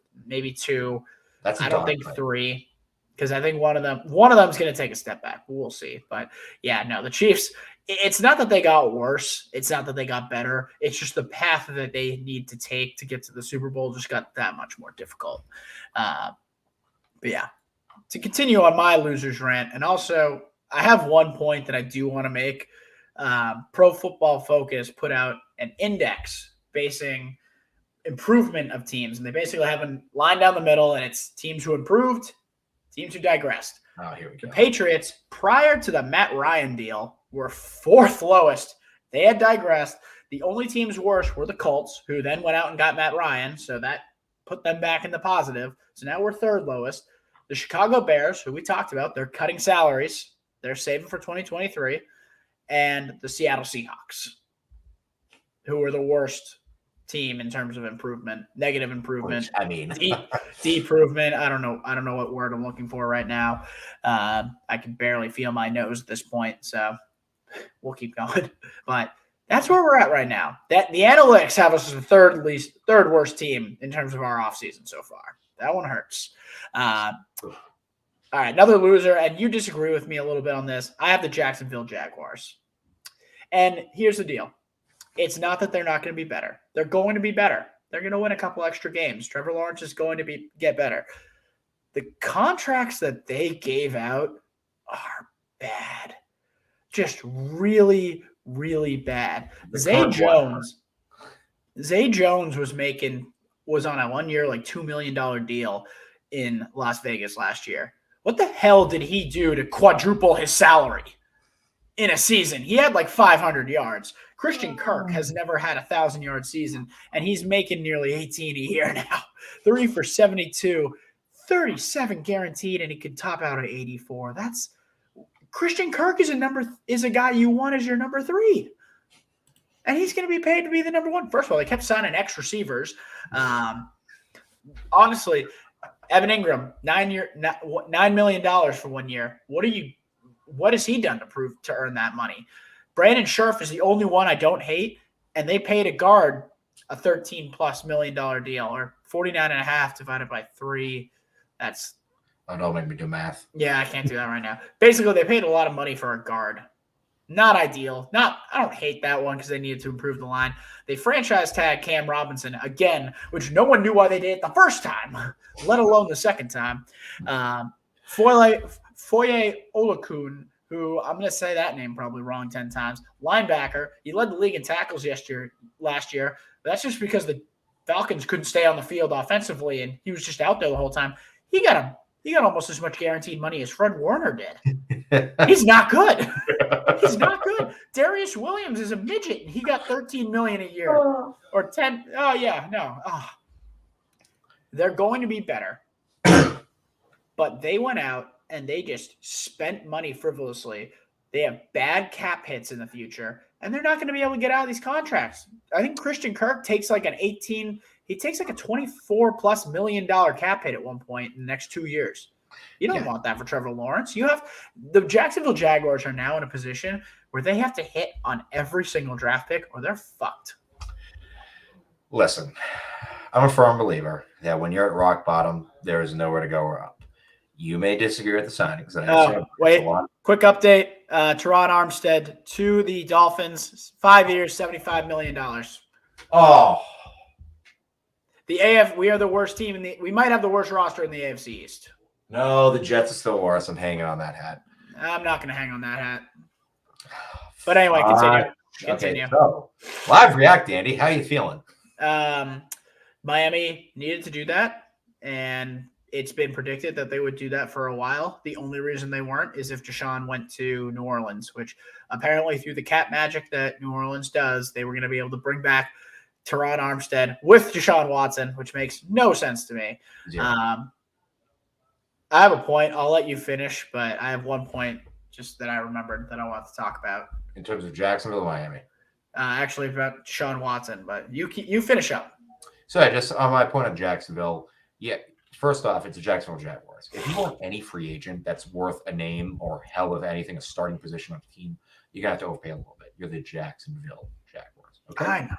I don't think 3. Because I think one of them is going to take a step back. We'll see. But, the Chiefs, it's not that they got worse. It's not that they got better. It's just the path that they need to take to get to the Super Bowl just got that much more difficult. To continue on my loser's rant, and also I have one point that I do want to make. Pro Football Focus put out an index basing improvement of teams, and they basically have a line down the middle, and it's teams who improved, teams who digressed. Oh, here we go. The Patriots, prior to the Matt Ryan deal, were 4th lowest. They had digressed. The only teams worse were the Colts, who then went out and got Matt Ryan, so that put them back in the positive. So now we're 3rd lowest. The Chicago Bears, who we talked about, they're cutting salaries. They're saving for 2023. And the Seattle Seahawks, who were the worst team in terms of improvement, negative improvement. Improvement. I don't know what word I'm looking for right now. I can barely feel my nose at this point, so we'll keep going. But that's where we're at right now. That the analytics have us as the third worst team in terms of our offseason so far. That one hurts. All right, another loser, and you disagree with me a little bit on this. I have the Jacksonville Jaguars. And here's the deal. It's not that they're not going to be better. They're going to be better. They're going to win a couple extra games. Trevor Lawrence is going to get better. The contracts that they gave out are bad. Just really, really bad. Zay Jones was on a 1-year, like $2 million deal in Las Vegas last year. What the hell did he do to quadruple his salary in a season? He had like 500 yards. Christian Kirk has never had a 1,000-yard season, and he's making nearly 18 a year now. 3 for 72, 37 guaranteed, and he could top out at 84. Christian Kirk is a guy you want as your number 3. And he's going to be paid to be the number 1. First of all, they kept signing ex receivers. Honestly, Evan Ingram, $9 million for 1 year. What has he done to earn that money? Brandon Scherf is the only one I don't hate, and they paid a guard a $13+ million deal, or 49.5 divided by 3. That's. Oh, don't make me do math. Yeah, I can't do that right now. Basically, they paid a lot of money for a guard. Not ideal. I don't hate that one because they needed to improve the line. They franchise tag Cam Robinson again, which no one knew why they did it the first time, let alone the second time. Foye Olakun who I'm going to say that name probably wrong 10 times. Linebacker. He led the league in tackles last year. But that's just because the Falcons couldn't stay on the field offensively, and he was just out there the whole time. He got almost as much guaranteed money as Fred Warner did. He's not good. He's not good. Darius Williams is a midget, and he got $13 million a year or 10. Oh yeah, no. Oh. They're going to be better, but they went out and they just spent money frivolously. They have bad cap hits in the future, and they're not going to be able to get out of these contracts. I think Christian Kirk takes like he takes like a $24+ million cap hit at one point in the next 2 years. You don't want that for Trevor Lawrence. The Jacksonville Jaguars are now in a position where they have to hit on every single draft pick or they're fucked. Listen, I'm a firm believer that when you're at rock bottom, there is nowhere to go or up. You may disagree with the signings. Quick update. Teron Armstead to the Dolphins, 5 years, $75 million. Oh. We are the worst team we might have the worst roster in the AFC East. No, the Jets are still worse. I'm hanging on that hat. I'm not going to hang on that hat. But anyway, continue. Okay, so live react, Andy. How are you feeling? Miami needed to do that, and it's been predicted that they would do that for a while. The only reason they weren't is if Deshaun went to New Orleans, which apparently through the cap magic that New Orleans does, they were going to be able to bring back Teron Armstead with Deshaun Watson, which makes no sense to me. Yeah. I have a point. I'll let you finish, but I have one point just that I remembered that I want to talk about. In terms of Jacksonville or Miami? Actually about Deshaun Watson, but you finish up. So just on my point on Jacksonville, first off, it's the Jacksonville Jaguars. If you want any free agent that's worth a name or hell of anything, a starting position on the team, you're going to have to overpay a little bit. You're the Jacksonville Jaguars. Okay? I know.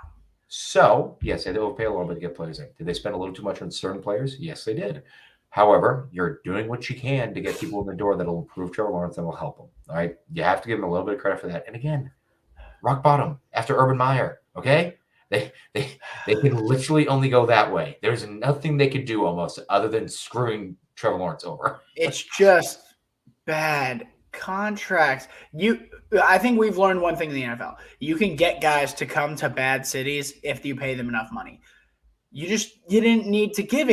So, yes, they overpay a little bit to get players in. Did they spend a little too much on certain players? Yes, they did. However, you're doing what you can to get people in the door that will improve Trevor Lawrence and will help them. All right? You have to give them a little bit of credit for that. And again, rock bottom after Urban Meyer, okay? They can literally only go that way. There's nothing they could do almost other than screwing Trevor Lawrence over. It's just bad contracts. I think we've learned one thing in the NFL. You can get guys to come to bad cities if you pay them enough money. You didn't need to give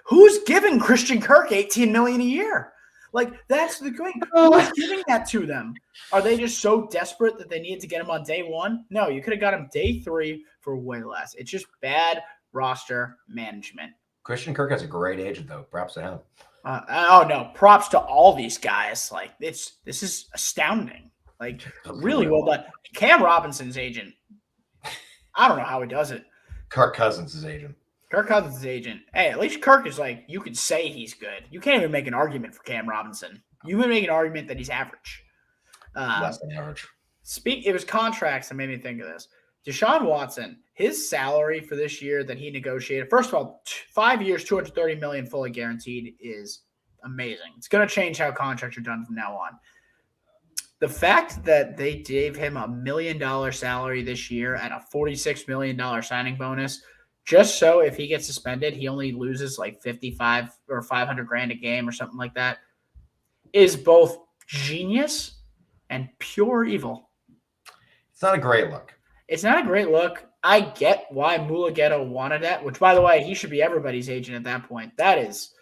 who's giving Christian Kirk $18 million a year? Like, that's the thing. Who's giving that to them? Are they just so desperate that they needed to get him on day one? No, you could have got him day 3 for way less. It's just bad roster management. Christian Kirk has a great agent, though. Props to him. No, props to all these guys. Like, this is astounding. Like, really well done. Cam Robinson's agent, I don't know how he does it. Kirk Cousins' agent. Hey, at least Kirk is like, you could say he's good. You can't even make an argument for Cam Robinson. You can make an argument that he's average. Less than average. It was contracts that made me think of this. Deshaun Watson, his salary for this year that he negotiated, first of all, 5 years, $230 million fully guaranteed is amazing. It's going to change how contracts are done from now on. The fact that they gave him $1 million salary this year and a $46 million signing bonus, just so if he gets suspended, he only loses like 55 or 500 grand a game or something like that, is both genius and pure evil. It's not a great look. I get why Mulughetto wanted that, which, by the way, he should be everybody's agent at that point. That is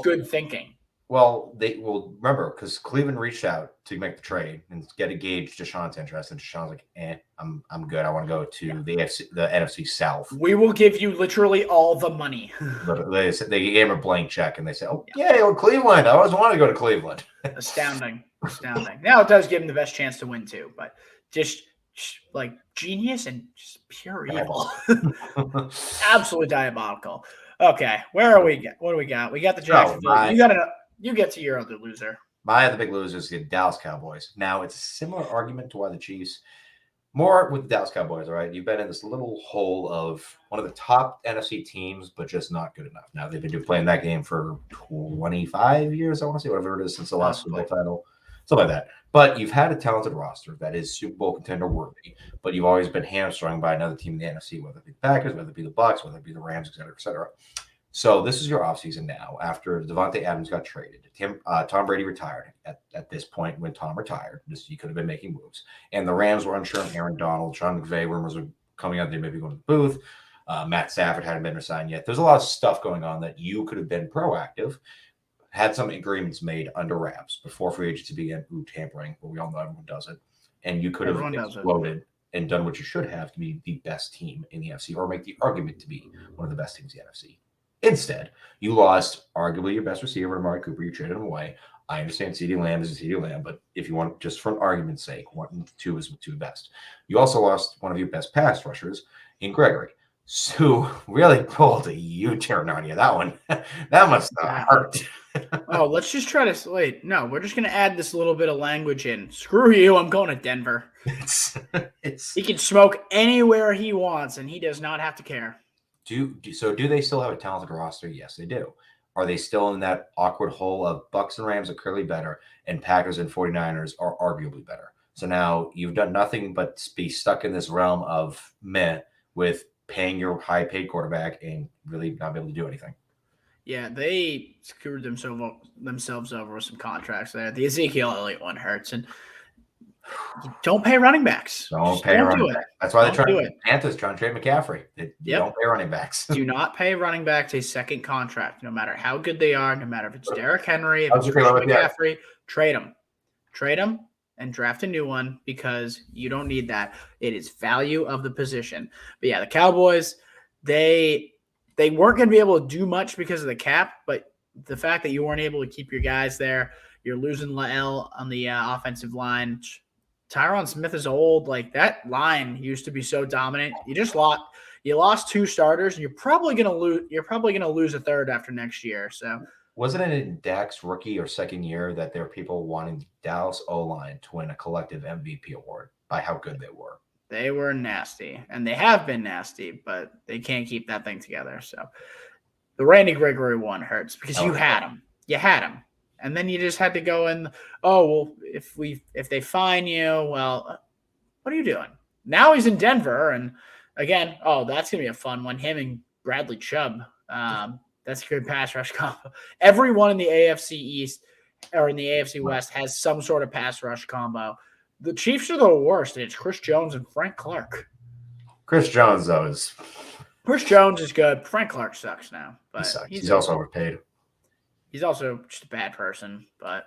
good thinking. Well, they will remember because Cleveland reached out to make the trade and get a gauge Deshaun's interest, and Deshaun's like, I'm good. I want to go to the NFC South. We will give you literally all the money. But they gave him a blank check, and they said, Cleveland. I always wanted to go to Cleveland. Astounding. Now it does give him the best chance to win too, but just like genius and just pure evil. Absolutely diabolical. Okay, where are we? What do we got? We got the Jacksonville. You get to your other loser. My other big loser is the Dallas Cowboys. Now, it's a similar argument to why the Chiefs, more with the Dallas Cowboys, all right? You've been in this little hole of one of the top NFC teams, but just not good enough. Now, they've been playing that game for 25 years, I want to say, whatever it is, since the last Super Bowl title, stuff like that. But you've had a talented roster that is Super Bowl contender worthy, but you've always been hamstrung by another team in the NFC, whether it be the Packers, whether it be the Bucs, whether it be the Rams, et cetera, et cetera. So this is your offseason now. After Devontae Adams got traded, Tom Brady retired. At this point, when Tom retired, he could have been making moves. And the Rams were unsure on Aaron Donald. Sean McVay rumors were coming out they may be going to the booth. Matt Stafford hadn't been resigned yet. There's a lot of stuff going on that you could have been proactive, had some agreements made under wraps before free agency began. Tampering, but we all know everyone does it. And you could have exploded and done what you should have to be the best team in the NFC, or make the argument to be one of the best teams in the NFC. Instead, you lost arguably your best receiver, Amari Cooper. You traded him away. I understand CeeDee Lamb is a CeeDee Lamb, but if you want, just for an argument's sake, 1 and 2 is the 2 best. You also lost one of your best pass rushers in Gregory. So really pulled a U-turn on you. That one, that must not hurt. Oh, let's just try to wait. No, we're just going to add this little bit of language in. Screw you. I'm going to Denver. He can smoke anywhere he wants, and he does not have to care. Do they still have a talented roster? Yes, they do. Are they still in that awkward hole of Bucks and Rams are clearly better, and Packers and 49ers are arguably better? So now you've done nothing but be stuck in this realm of meh with paying your high-paid quarterback and really not be able to do anything. Yeah, they screwed themselves over with some contracts there. The Ezekiel Elliott one hurts, and don't pay running backs. Don't pay running backs. That's why the Panthers trying to trade McCaffrey. Don't pay running backs. Do not pay running backs a second contract, no matter how good they are, no matter if it's Derrick Henry, if it's Christian McCaffrey, trade them. Trade them and draft a new one because you don't need that. It is value of the position. But yeah, the Cowboys, they weren't going to be able to do much because of the cap, but the fact that you weren't able to keep your guys there, you're losing Lael on the offensive line. Tyron Smith is old. Like, that line used to be so dominant. You lost 2 starters, and you're probably going to lose. You're probably going to lose a third after next year. So, wasn't it in Dak's rookie or second year that there were people wanting Dallas O-line to win a collective MVP award by how good they were? They were nasty, and they have been nasty, but they can't keep that thing together. So, the Randy Gregory one hurts because you had him. You had him. And then you just had to go in, if they fine you, well, what are you doing? Now he's in Denver, and again, that's going to be a fun one. Him and Bradley Chubb. That's a good pass rush combo. Everyone in the AFC East or in the AFC West has some sort of pass rush combo. The Chiefs are the worst. It's Chris Jones and Frank Clark. Chris Jones, though, is good. Frank Clark sucks now. But he sucks. He's also overpaid. He's also just a bad person, but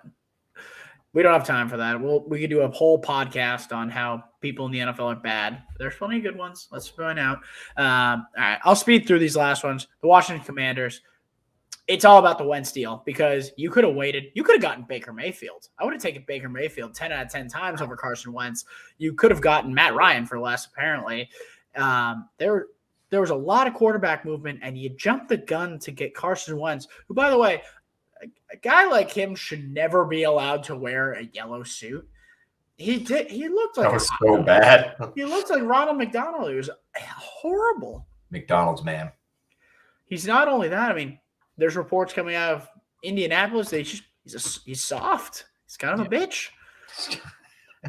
we don't have time for that. We could do a whole podcast on how people in the NFL are bad. There's plenty of good ones. Let's point out. All right, I'll speed through these last ones. The Washington Commanders. It's all about the Wentz deal because you could have waited. You could have gotten Baker Mayfield. I would have taken Baker Mayfield 10 out of 10 times over Carson Wentz. You could have gotten Matt Ryan for less, apparently. There was a lot of quarterback movement, and you jumped the gun to get Carson Wentz, who, by the way, a guy like him should never be allowed to wear a yellow suit. He looked like that was so bad. He looked like Ronald McDonald. It was horrible. McDonald's man. He's not only that. I mean, there's reports coming out of Indianapolis. He's soft. He's kind of a bitch.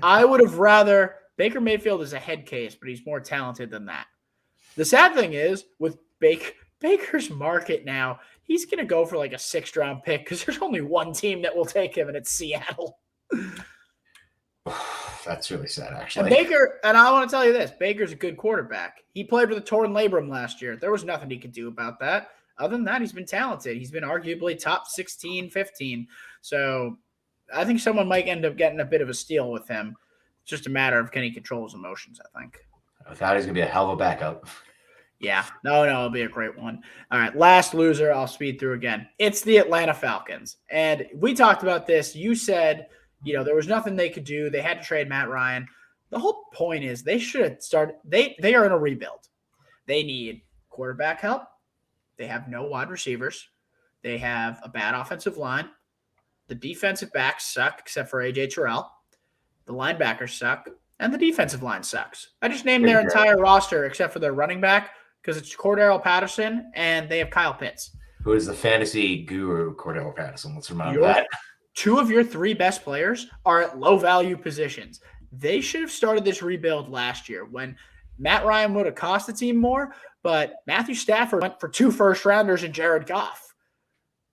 I would have rather Baker Mayfield is a head case, but he's more talented than that. The sad thing is with Baker's market now, he's going to go for like a 6th-round pick because there's only one team that will take him, and it's Seattle. That's really sad, actually. And I want to tell you this, Baker's a good quarterback. He played with a torn labrum last year. There was nothing he could do about that. Other than that, he's been talented. He's been arguably top 16, 15. So I think someone might end up getting a bit of a steal with him. It's just a matter of can he control his emotions, I think. I thought he's going to be a hell of a backup. Yeah. No, it'll be a great one. All right, last loser I'll speed through again. It's the Atlanta Falcons. And we talked about this. You said, there was nothing they could do. They had to trade Matt Ryan. The whole point is they should have started. They are in a rebuild. They need quarterback help. They have no wide receivers. They have a bad offensive line. The defensive backs suck except for A.J. Terrell. The linebackers suck. And the defensive line sucks. I just named their entire roster except for their running back because it's Cordero Patterson and they have Kyle Pitts. Who is the fantasy guru, Cordero Patterson? Let's remember that. 2 of your 3 best players are at low-value positions. They should have started this rebuild last year when Matt Ryan would have cost the team more, but Matthew Stafford went for 2 first-rounders and Jared Goff.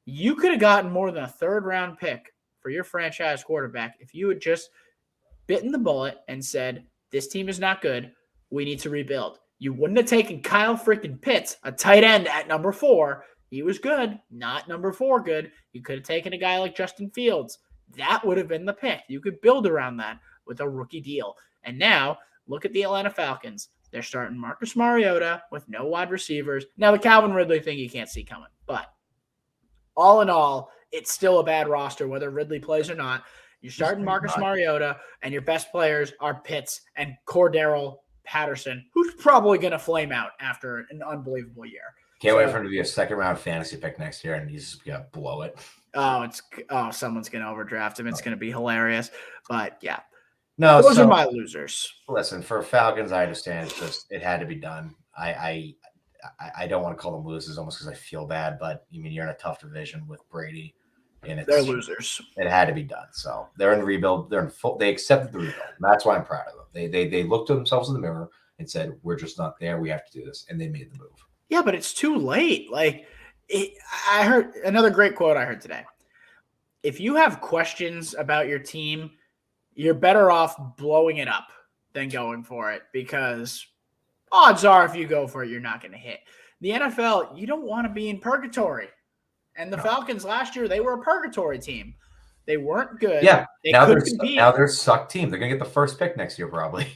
You could have gotten more than a third-round pick for your franchise quarterback if you had just bitten the bullet and said, this team is not good. We need to rebuild. You wouldn't have taken Kyle freaking Pitts, a tight end at number 4. He was good, not number 4 good. You could have taken a guy like Justin Fields. That would have been the pick. You could build around that with a rookie deal. And now, look at the Atlanta Falcons. They're starting Marcus Mariota with no wide receivers. Now, the Calvin Ridley thing you can't see coming. But all in all, it's still a bad roster, whether Ridley plays or not. You're starting Marcus Mariota, and your best players are Pitts and Cordero Patterson, who's probably going to flame out after an unbelievable year. Can't wait for him to be a second-round fantasy pick next year, and he's going to blow it. Someone's going to overdraft him. It's going to be hilarious. But, yeah. No, those are my losers. Listen, for Falcons, I understand it had to be done. I don't want to call them losers almost because I feel bad, but I mean, you're in a tough division with Brady. And they're losers. It had to be done. So they're in rebuild. They accepted the rebuild. And that's why I'm proud of them. They looked at themselves in the mirror and said, "We're just not there. We have to do this," and they made the move. Yeah, but it's too late. I heard another great quote I heard today. If you have questions about your team, you're better off blowing it up than going for it, because odds are if you go for it, you're not going to hit. The NFL, you don't want to be in purgatory. And the Falcons last year, they were a purgatory team. They weren't good. Yeah. Now they're a suck team. They're going to get the first pick next year, probably.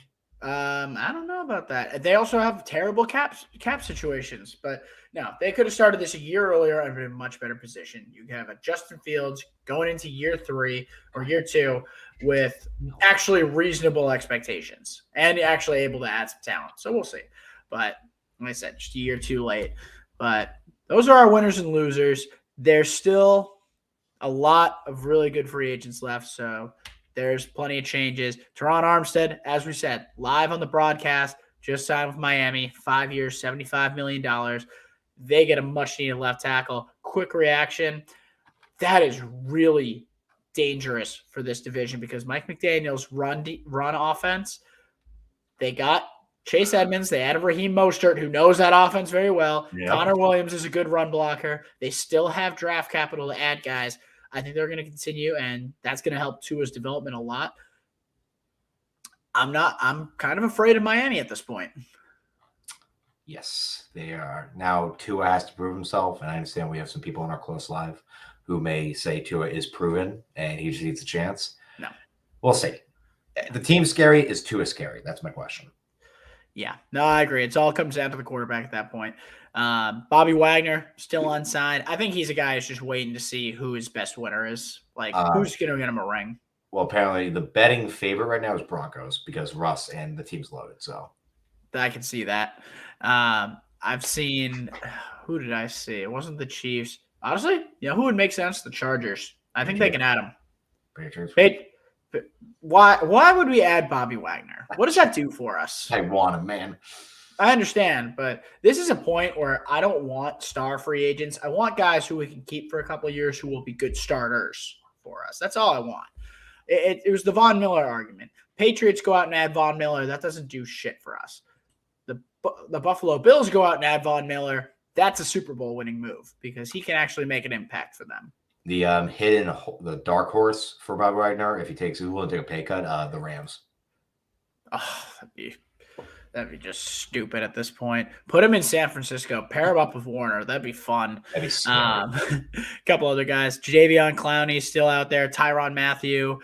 I don't know about that. They also have terrible cap situations. But no, they could have started this a year earlier and been in a much better position. You have a Justin Fields going into year 3 or year 2 with actually reasonable expectations and actually able to add some talent. So we'll see. But like I said, just a year too late. But those are our winners and losers. There's still a lot of really good free agents left, so there's plenty of changes. Teron Armstead, as we said, live on the broadcast, just signed with Miami, 5 years, $75 million. They get a much-needed left tackle. Quick reaction. That is really dangerous for this division because Mike McDaniel's run offense, they got Chase Edmonds. They added Raheem Mostert, who knows that offense very well. Yep. Connor Williams is a good run blocker. They still have draft capital to add guys. I think they're going to continue, and that's going to help Tua's development a lot. I'm kind of afraid of Miami at this point. Yes, they are. Now Tua has to prove himself, and I understand we have some people in our close live who may say Tua is proven and he just needs a chance. No. We'll see. The team's scary. Is Tua scary? That's my question. Yeah, no, I agree. It all comes down to the quarterback at that point. Bobby Wagner still unsigned. I think he's a guy who's just waiting to see who his best winner is. Who's going to get him a ring? Well, apparently the betting favorite right now is Broncos because Russ and the team's loaded. So I can see that. I've seen – who did I see? It wasn't the Chiefs. Honestly, who would make sense? The Chargers. I think they can add him. Patriots. Why would we add Bobby Wagner? What does that do for us? I want him, man. I understand, but this is a point where I don't want star free agents. I want guys who we can keep for a couple of years who will be good starters for us. That's all I want. It was the Von Miller argument. Patriots go out and add Von Miller. That doesn't do shit for us. The Buffalo Bills go out and add Von Miller. That's a Super Bowl winning move because he can actually make an impact for them. The dark horse for Bobby Wagner, if he will take a pay cut, the Rams. Oh, that'd be just stupid at this point. Put him in San Francisco. Pair him up with Warner. That'd be fun. That'd be scary. A couple other guys. Jadeveon Clowney still out there. Tyrann Mathieu.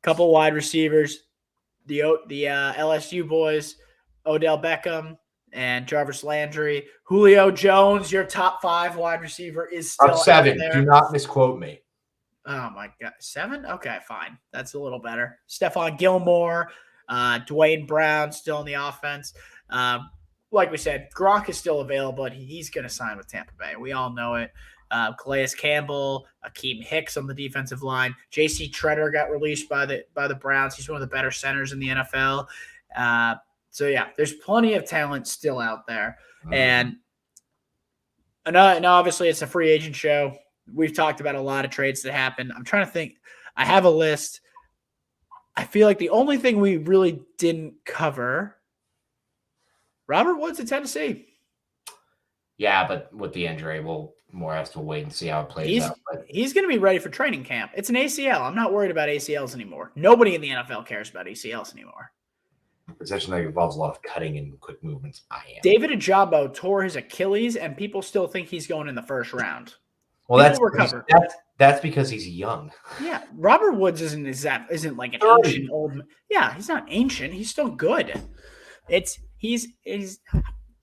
Couple wide receivers. The LSU boys. Odell Beckham and Jarvis Landry. Julio Jones, your top 5 wide receiver, is still up 7. Out there. Do not misquote me. Oh, my God. 7? Okay, fine. That's a little better. Stephon Gilmore, Dwayne Brown still in the offense. Like we said, Gronk is still available, but he's going to sign with Tampa Bay. We all know it. Calais Campbell, Akeem Hicks on the defensive line. J.C. Treader got released by the Browns. He's one of the better centers in the NFL. So, yeah, there's plenty of talent still out there. And obviously it's a free agent show. We've talked about a lot of trades that happen. I'm trying to think. I have a list. I feel like the only thing we really didn't cover, Robert Woods at Tennessee. Yeah, but with the injury, we'll more have to wait and see how it plays He's out. But he's going to be ready for training camp. It's an ACL. I'm not worried about ACLs anymore. Nobody in the NFL cares about ACLs anymore. essentially, that involves a lot of cutting and quick movements. I am. David Ajabo tore his Achilles, and people still think he's going in the first round. Well, People recover. that's because he's young. Yeah, Robert Woods isn't like an 30. ancient old. Yeah, he's not ancient. He's still good. He's.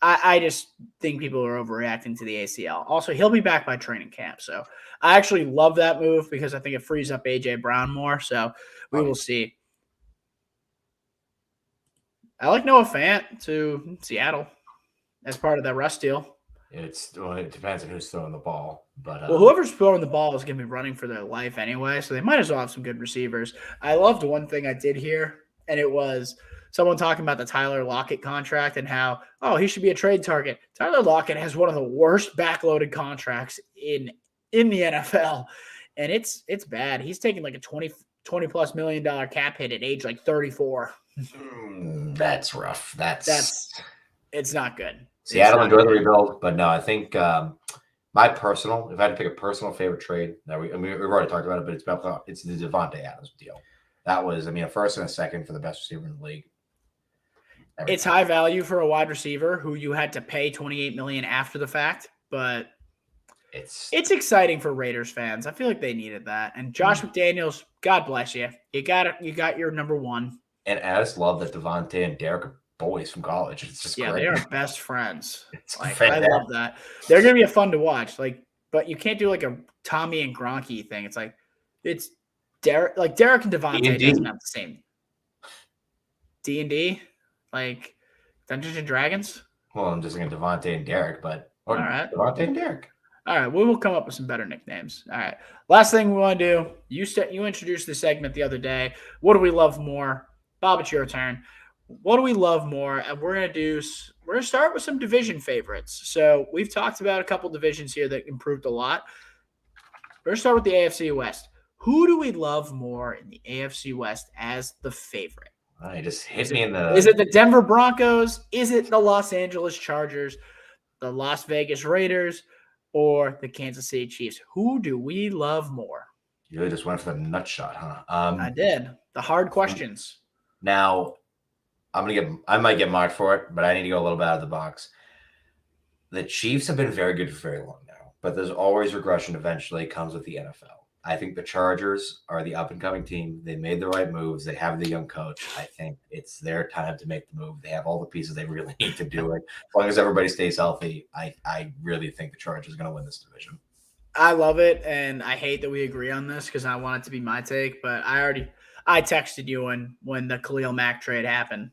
I just think people are overreacting to the ACL. Also, he'll be back by training camp, so I actually love that move because I think it frees up AJ Brown more. So we will see. I like Noah Fant to Seattle as part of that Russ deal. It depends on who's throwing the ball, but Well, whoever's throwing the ball is going to be running for their life anyway, so they might as well have some good receivers. I loved one thing I did here, and it was someone talking about the Tyler Lockett contract and how, he should be a trade target. Tyler Lockett has one of the worst backloaded contracts in the NFL, and it's bad. He's taking like a $20 plus million cap hit at age like 34. That's rough. It's not good. Seattle enjoy the rebuild, but no, I think if I had to pick a personal favorite trade, we've already talked about it, but it's the Devontae Adams deal. That was, a first and a second for the best receiver in the league. It's high value for a wide receiver who you had to pay $28 million after the fact, but it's exciting for Raiders fans. I feel like they needed that. And Josh McDaniels, God bless you. You got your number one. And I just love that Devontae and Derek are boys from college. It's just great. They are best friends. I love that. They're gonna be fun to watch. But you can't do like a Tommy and Gronky thing. It's Derek. Like Derek and Devontae doesn't have the same D&D, like Dungeons and Dragons. Well, I'm just thinking Devontae and Derek, but all right, Devontae and Derek. All right, we will come up with some better nicknames. All right, last thing we want to do. You introduced the segment the other day. What do we love more, Bob? It's your turn. What do we love more? And we're gonna start with some division favorites. So we've talked about a couple divisions here that improved a lot. We're gonna start with the AFC West. Who do we love more in the AFC West as the favorite? It just hit me in the. Is it the Denver Broncos? Is it the Los Angeles Chargers, the Las Vegas Raiders, or the Kansas City Chiefs? Who do we love more? You really just went for the nut shot, huh? I did. The hard questions. Now, I might get marked for it, but I need to go a little bit out of the box. The Chiefs have been very good for very long now, but there's always regression eventually comes with the NFL. I think the Chargers are the up-and-coming team. They made the right moves. They have the young coach. I think it's their time to make the move. They have all the pieces they really need to do it. As long as everybody stays healthy, I really think the Chargers are going to win this division. I love it, and I hate that we agree on this because I want it to be my take, but I texted you when the Khalil Mack trade happened.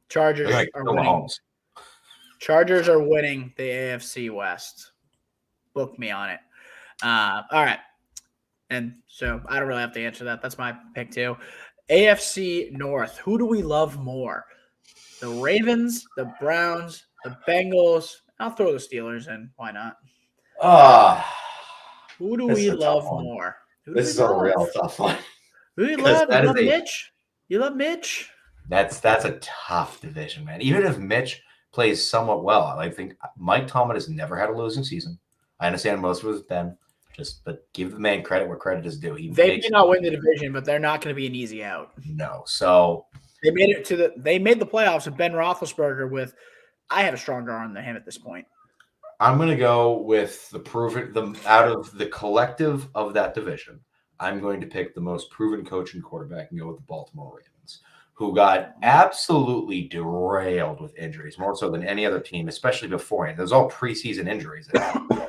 Chargers are winning. Chargers are winning the AFC West. Book me on it. All right. And so I don't really have to answer that. That's my pick too. AFC North. Who do we love more? The Ravens, the Browns, the Bengals. I'll throw the Steelers in. Why not? Who do we love more? This is a real tough one. Who do you love? You love Mitch? You love Mitch? That's a tough division, man. Even if Mitch plays somewhat well, I think Mike Tomlin has never had a losing season. I understand most of it was Ben. But give the man credit where credit is due. They may not win the division, but they're not going to be an easy out. No. So they made it they made the playoffs with Ben Roethlisberger with, I have a stronger arm than him at this point. I'm going to go with out of the collective of that division. I'm going to pick the most proven coach and quarterback and go with the Baltimore Ravens, who got absolutely derailed with injuries, more so than any other team, especially beforehand. There's all preseason injuries that happened.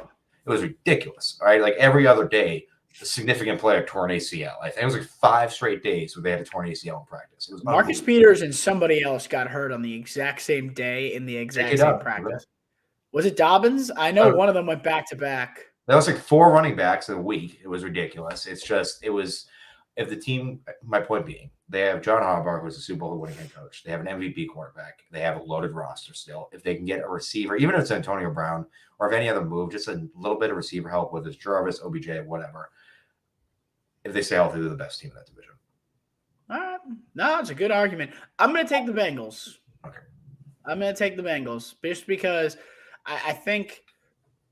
It was ridiculous, right? Like every other day, a significant player tore an ACL. I think it was like 5 straight days where they had a torn ACL in practice. It was Marcus Peters and somebody else got hurt on the exact same day in the exact same practice. Was it Dobbins? I know one of them went back to back. That was like 4 running backs in a week. It was ridiculous. If the team, my point being, they have John Harbaugh, who's a Super Bowl winning head coach. They have an MVP quarterback. They have a loaded roster still. If they can get a receiver, even if it's Antonio Brown or if any other move, just a little bit of receiver help, whether it's Jarvis, OBJ, whatever. If they stay healthy, they're the best team in that division. All right. No, it's a good argument. I'm going to take the Bengals. Okay. I'm going to take the Bengals just because I think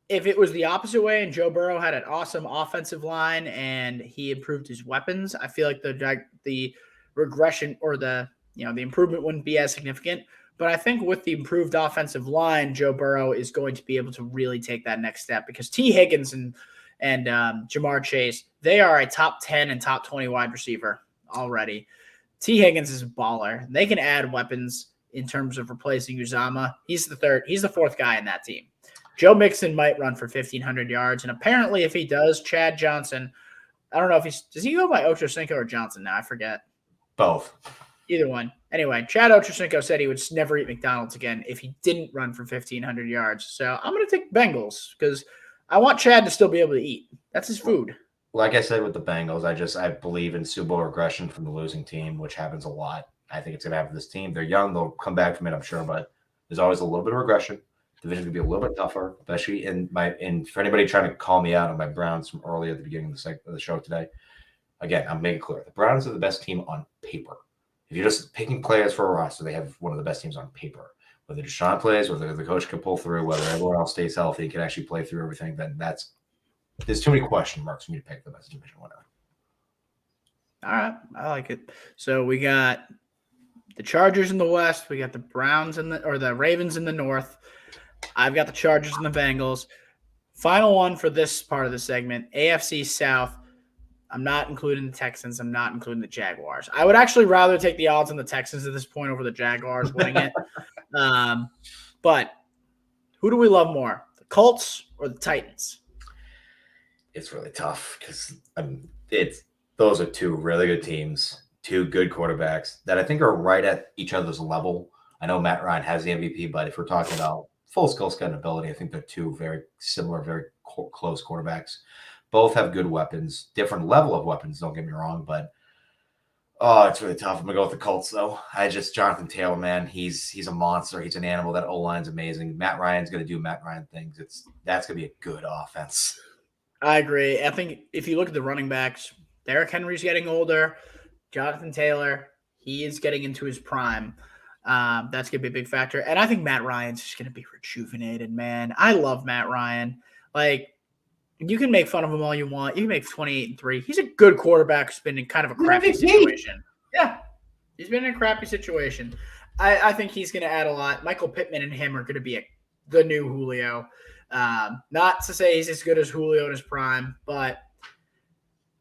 if it was the opposite way and Joe Burrow had an awesome offensive line and he improved his weapons, I feel like the regression or the improvement wouldn't be as significant. But I think with the improved offensive line, Joe Burrow is going to be able to really take that next step because T. Higgins and Jamar Chase, they are a top 10 and top 20 wide receiver already. T. Higgins is a baller. They can add weapons in terms of replacing Uzama. He's the fourth guy in that team. Joe Mixon might run for 1,500 yards, and apparently, if he does, Chad Johnson. I don't know if does he go by Ochocinco or Johnson now? I forget. Both. Either one. Anyway, Chad Ochocinco said he would never eat McDonald's again if he didn't run for 1,500 yards. So I'm going to take Bengals because I want Chad to still be able to eat. That's his food. Like I said with the Bengals, I believe in Super Bowl regression from the losing team, which happens a lot. I think it's going to happen to this team. They're young. They'll come back from it, I'm sure, but there's always a little bit of regression. Division's going to be a little bit tougher, especially for anybody trying to call me out on my Browns from earlier at the beginning of the show today. Again, I'm making it clear. The Browns are the best team on paper. If you're just picking players for a roster, they have one of the best teams on paper. Whether Deshaun plays, whether the coach can pull through, whether everyone else stays healthy, can actually play through everything, then there's too many question marks for me to pick the best division winner. All right. I like it. So we got the Chargers in the West. We got the Browns the Ravens in the North. I've got the Chargers and the Bengals. Final one for this part of the segment, AFC South. I'm not including the Texans. I'm not including the Jaguars. I would actually rather take the odds on the Texans at this point over the Jaguars winning it. But who do we love more, the Colts or the Titans? It's really tough because those are two really good teams, two good quarterbacks that I think are right at each other's level. I know Matt Ryan has the MVP, but if we're talking about full skill set and ability, I think they're two very similar, very close quarterbacks. Both have good weapons, different level of weapons, don't get me wrong, but it's really tough. I'm going to go with the Colts, though. Jonathan Taylor, man, he's a monster. He's an animal. That O-line's amazing. Matt Ryan's going to do Matt Ryan things. That's going to be a good offense. I agree. I think if you look at the running backs, Derrick Henry's getting older. Jonathan Taylor, he is getting into his prime. That's going to be a big factor. And I think Matt Ryan's just going to be rejuvenated, man. I love Matt Ryan. Like, you can make fun of him all you want. You can make 28-3. He's a good quarterback who's been in kind of a crappy situation. Yeah, he's been in a crappy situation. I think he's going to add a lot. Michael Pittman and him are going to be the new Julio. Not to say he's as good as Julio in his prime, but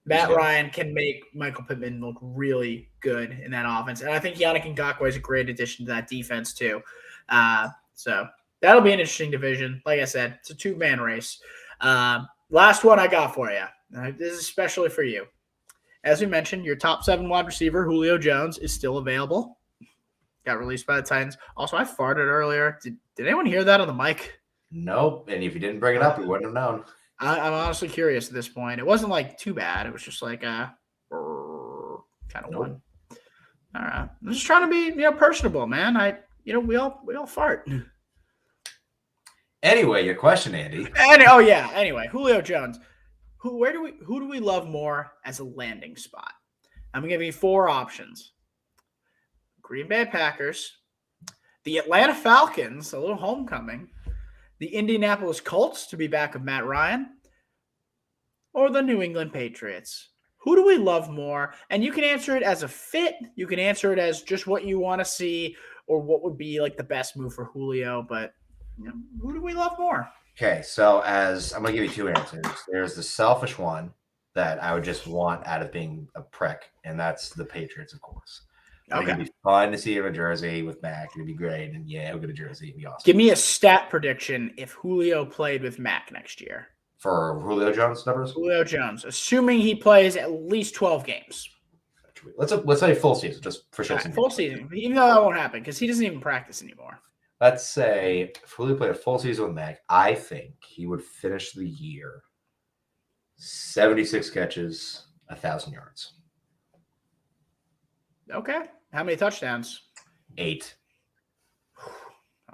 Matt Ryan can make Michael Pittman look really good in that offense. And I think Yannick Ngakoue is a great addition to that defense too. So that'll be an interesting division. Like I said, it's a two-man race. Last one I got for you. This is especially for you. As we mentioned, your top 7 wide receiver, Julio Jones, is still available. Got released by the Titans. Also, I farted earlier. Did anyone hear that on the mic? Nope. And if you didn't bring it up, we wouldn't have known. I'm honestly curious at this point. It wasn't like too bad. It was just like kind of one. All right. I'm just trying to be personable, man. We all fart. Anyway, your question, Andy. Anyway, Julio Jones. Who do we love more as a landing spot? I'm gonna give you 4 options. Green Bay Packers, the Atlanta Falcons, a little homecoming, the Indianapolis Colts to be back with Matt Ryan, or the New England Patriots. Who do we love more? And you can answer it as a fit. You can answer it as just what you want to see or what would be like the best move for Julio, but who do we love more? Okay, so I'm going to give you 2 answers. There's the selfish one that I would just want out of being a prick, and that's the Patriots, of course. Okay. It'd be fun to see him in Jersey with Mac. It'd be great, and we'll go to Jersey. It'd be awesome. Give me a stat prediction if Julio played with Mac next year. For Julio Jones numbers? Julio Jones, assuming he plays at least 12 games. Let's say full season, just for sure. Full season, even though that won't happen because he doesn't even practice anymore. Let's say if Julio played a full season with Mac, I think he would finish the year 76 catches, 1,000 yards. Okay. How many touchdowns? 8.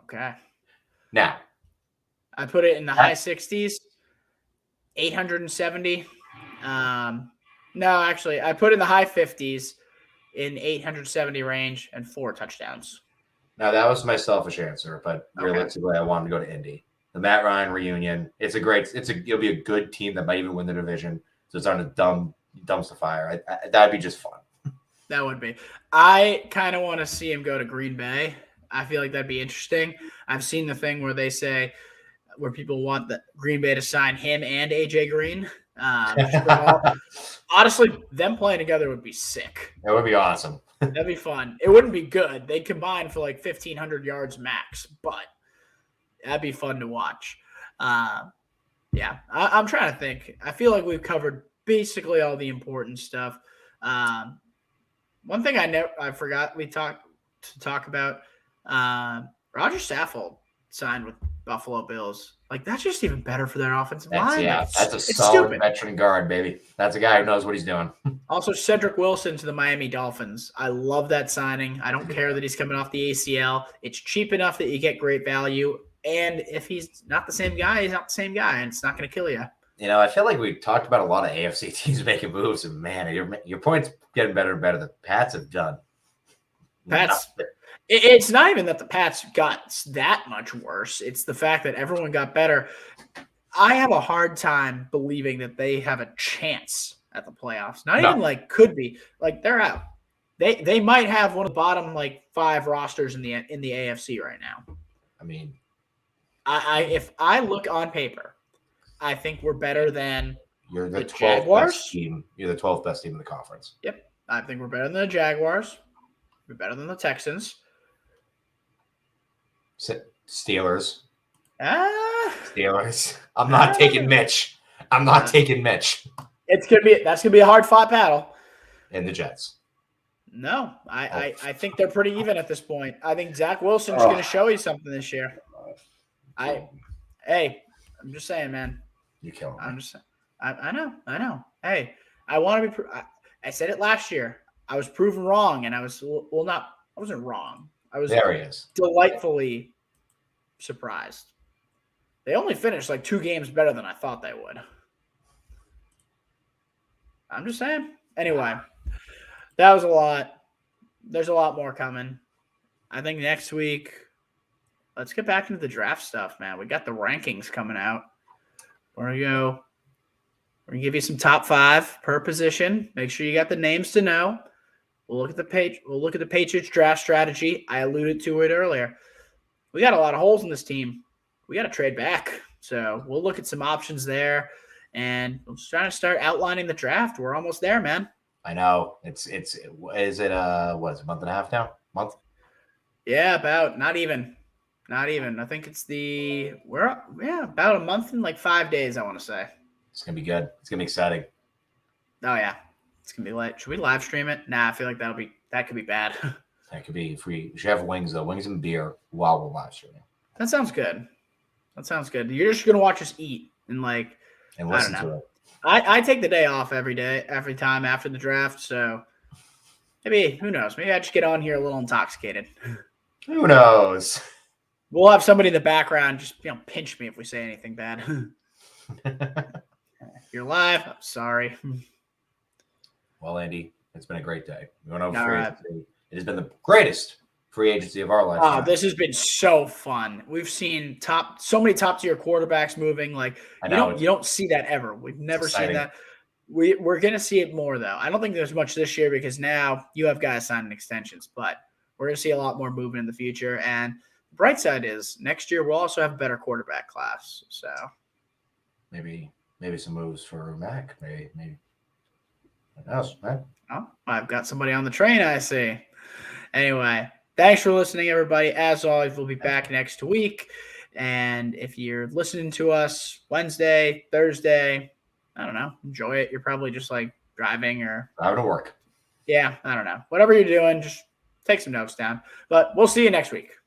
Okay. Now, I put it in the high 60s, 870. No, actually, I put in the high 50s, in 870 range and 4 touchdowns. Now that was my selfish answer, but Okay. realistically, I wanted to go to Indy. The Matt Ryan reunion. It'll be a good team that might even win the division. So it's on a dumpster fire. That'd be just fun. That would be. I kind of want to see him go to Green Bay. I feel like that'd be interesting. I've seen the thing where they say where people want the Green Bay to sign him and AJ Green. Honestly, them playing together would be sick. That would be awesome. That'd be fun. It wouldn't be good. They'd combine for like 1,500 yards max, but that'd be fun to watch. Yeah, I'm trying to think. I feel like we've covered basically all the important stuff. One thing I forgot we talked to talk about. Roger Saffold signed with Buffalo Bills. Like that's just even better for their offensive line. That's a solid veteran guard, baby. That's a guy who knows what he's doing. Also, Cedric Wilson to the Miami Dolphins. I love that signing. I don't care that he's coming off the ACL. It's cheap enough that you get great value. And if he's not the same guy, he's not the same guy, and it's not going to kill you. You know, I feel like we talked about a lot of AFC teams making moves, and man, your point's getting better and better. The Pats have done. It's not even that the Pats got that much worse. It's the fact that everyone got better. I have a hard time believing that they have a chance at the playoffs. Even like could be. Like they're out. They might have one of the bottom like 5 rosters in the AFC right now. I mean, if I look on paper, I think we're better than you're the 12th Jaguars best team. You're the 12th best team in the conference. Yep, I think we're better than the Jaguars. We're better than the Texans. Steelers. Steelers. I'm not taking Mitch. That's gonna be a hard fought battle. And the Jets. No, I think they're pretty even at this point. I think Zach Wilson's going to show you something this year. I'm just saying, man. You kill him. I'm just saying. I know. Hey, I want to be. I said it last year. I was proven wrong, and I wasn't wrong. I was delightfully surprised. They only finished like 2 games better than I thought they would. I'm just saying. Anyway, that was a lot. There's a lot more coming. I think next week, let's get back into the draft stuff, man. We got the rankings coming out. We're gonna give you some top 5 per position. Make sure you got the names to know. We'll look at the Patriots draft strategy. I alluded to it earlier. We got a lot of holes in this team. We got to trade back. So we'll look at some options there, and we're just trying to start outlining the draft. We're almost there, man. I know. Is it a month and a half now? Month? Yeah, about not even. I think it's about a month and like 5 days, I want to say. It's gonna be good. It's gonna be exciting. Oh yeah. It's gonna be late. Should we live stream it? Nah, I feel like that could be bad. That could be free. We should have wings though, wings and beer while we're live streaming. That sounds good. You're just gonna watch us eat and listen to it. I take the day off every time after the draft, so maybe who knows? Maybe I just get on here a little intoxicated. Who knows? We'll have somebody in the background just pinch me if we say anything bad. If you're live, I'm sorry. Well, Andy, it's been a great day. We went over free agency. It has been the greatest free agency of our life. Oh, this has been so fun. We've seen so many top tier quarterbacks moving. You don't see that ever. We've never seen that. We're gonna see it more though. I don't think there's much this year because now you have guys signing extensions, but we're gonna see a lot more movement in the future. And the bright side is next year we'll also have a better quarterback class. So maybe some moves for Mac. Maybe. What else, man? Oh, I've got somebody on the train, I see. Anyway, thanks for listening, everybody. As always, we'll be back next week. And if you're listening to us Wednesday, Thursday, I don't know, enjoy it. You're probably just driving or driving to work. Yeah, I don't know. Whatever you're doing, just take some notes down. But we'll see you next week.